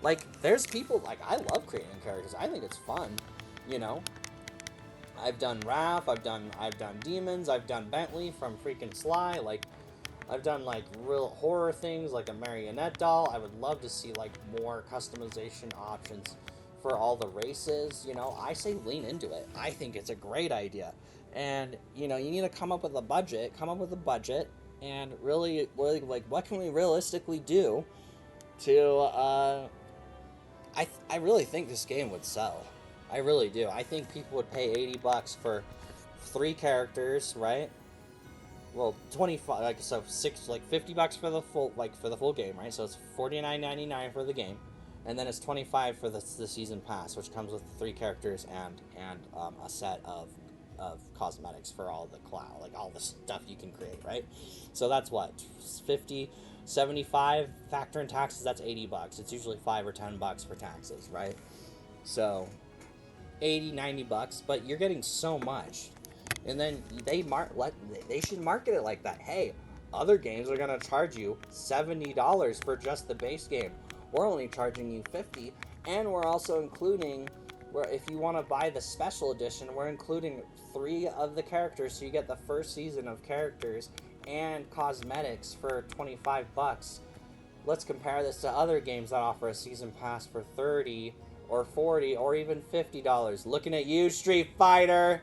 Speaker 3: like there's people, like, I love creating characters. I think it's fun, you know. I've done Raph, I've done Demons, I've done Bentley from freaking Sly, like I've done like real horror things like a marionette doll. I would love to see like more customization options for all the races, you know. I say lean into it. I think it's a great idea. And, you know, you need to come up with a budget, and really, like, what can we realistically do to, I really think this game would sell. I really do. I think people would pay $80 for 3 characters, right? Well, 25, like, so 6, like, $50 for the full game, right? So it's $49.99 for the game, and then it's $25 for the season pass, which comes with 3 characters and a set of cosmetics for all the cloud, like all the stuff you can create, right? So that's what, 50 $75, factor in taxes, that's $80. It's usually $5 or $10 for taxes, right? So, $80, $90, but you're getting so much. And then they should market it like that. Hey, other games are gonna charge you $70 for just the base game. We're only charging you $50, and we're also including, where if you want to buy the special edition, we're including 3 of the characters, so you get the first season of characters and cosmetics for $25. Let's compare this to other games that offer a season pass for $30 or $40 or even $50. Looking at you, Street Fighter.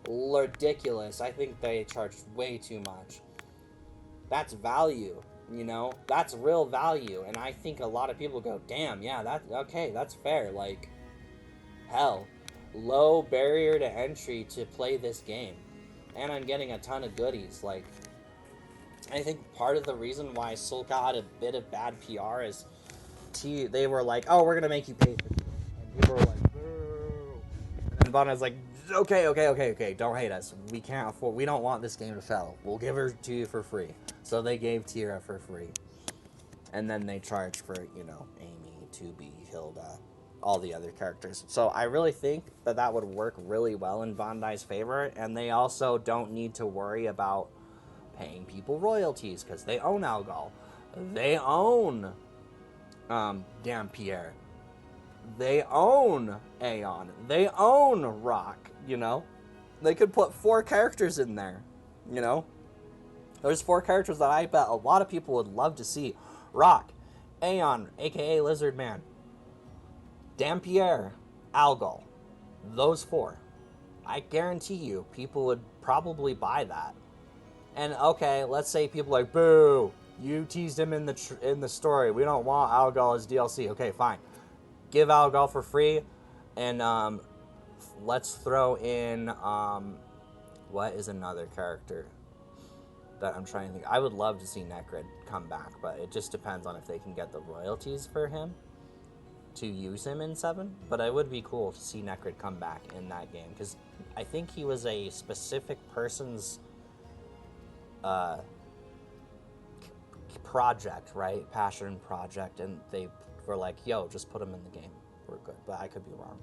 Speaker 3: Ridiculous. I think they charged way too much. That's value, you know? That's real value. And I think a lot of people go, damn, yeah, that's fair. Like, hell, low barrier to entry to play this game. And I'm getting a ton of goodies. Like, I think part of the reason why Soul Cal had a bit of bad PR is they were like, oh, we're going to make you pay for it. And people were like, boo. And then Bandai's like, okay, don't hate us. We can't afford, we don't want this game to fail. We'll give her to you for free. So they gave Tira for free. And then they charged for, you know, Amy, 2B, Hilda, all the other characters. So I really think that would work really well in Bandai's favor, and they also don't need to worry about paying people royalties because they own Algol, they own Dampierre, they own Aeon, they own Rock. You know, they could put 4 characters in there. You know, there's 4 characters that I bet a lot of people would love to see: Rock, Aeon, aka Lizard Man, Dampierre, Algol. Those 4. I guarantee you people would probably buy that. And okay, let's say people are like, boo, you teased him in the story. We don't want Algol as DLC. Okay, fine. Give Algol for free, and let's throw in what is another character that I'm trying to think. I would love to see Necrid come back, but it just depends on if they can get the royalties for him to use him in 7, but it would be cool to see Necrid come back in that game, because I think he was a specific person's project, right? Passion project, and they were like, yo, just put him in the game. We're good, but I could be wrong.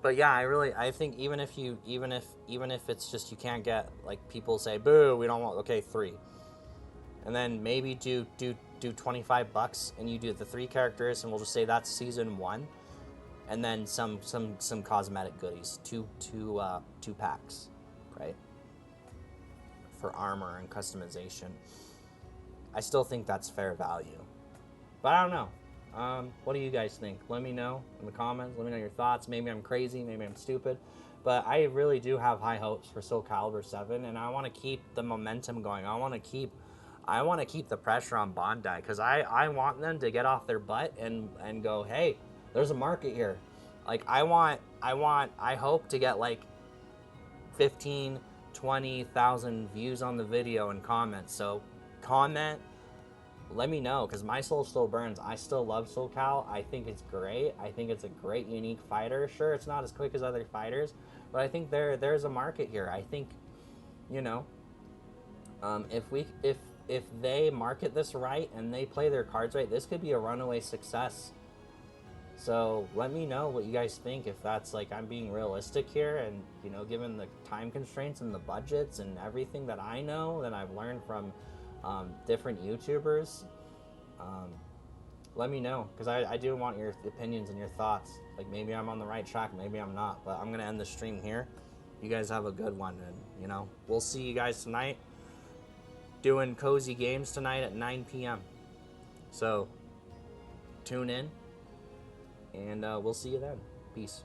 Speaker 3: But yeah, I think even if it's just you can't get, like, people say, boo, we don't want, okay, 3. And then maybe do $25 and you do the 3 characters, and we'll just say that's season 1, and then some cosmetic goodies, two packs, right, for armor and customization. I still think that's fair value, but I don't know. What do you guys think? Let me know in the comments. Let me know your thoughts. Maybe I'm crazy, maybe I'm stupid, but I really do have high hopes for Soul Calibur 7, and I want to keep the momentum going. I want to keep the pressure on Bandai, because I want them to get off their butt and go, hey, there's a market here. Like, I hope to get like 15, 20,000 views on the video and comments. So comment, let me know, because my soul still burns. I still love Soul Cal. I think it's great. I think it's a great, unique fighter. Sure, it's not as quick as other fighters, but I think there's a market here. I think, you know, if they market this right and they play their cards right, this could be a runaway success. So let me know what you guys think, if that's, like, I'm being realistic here, and, you know, given the time constraints and the budgets and everything that I know that I've learned from different YouTubers. Let me know, because I do want your opinions and your thoughts. Like, maybe I'm on the right track, maybe I'm not, but I'm gonna end the stream here. You guys have a good one, and, you know, we'll see you guys tonight. Doing cozy games tonight at 9 p.m. So tune in, and we'll see you then. Peace.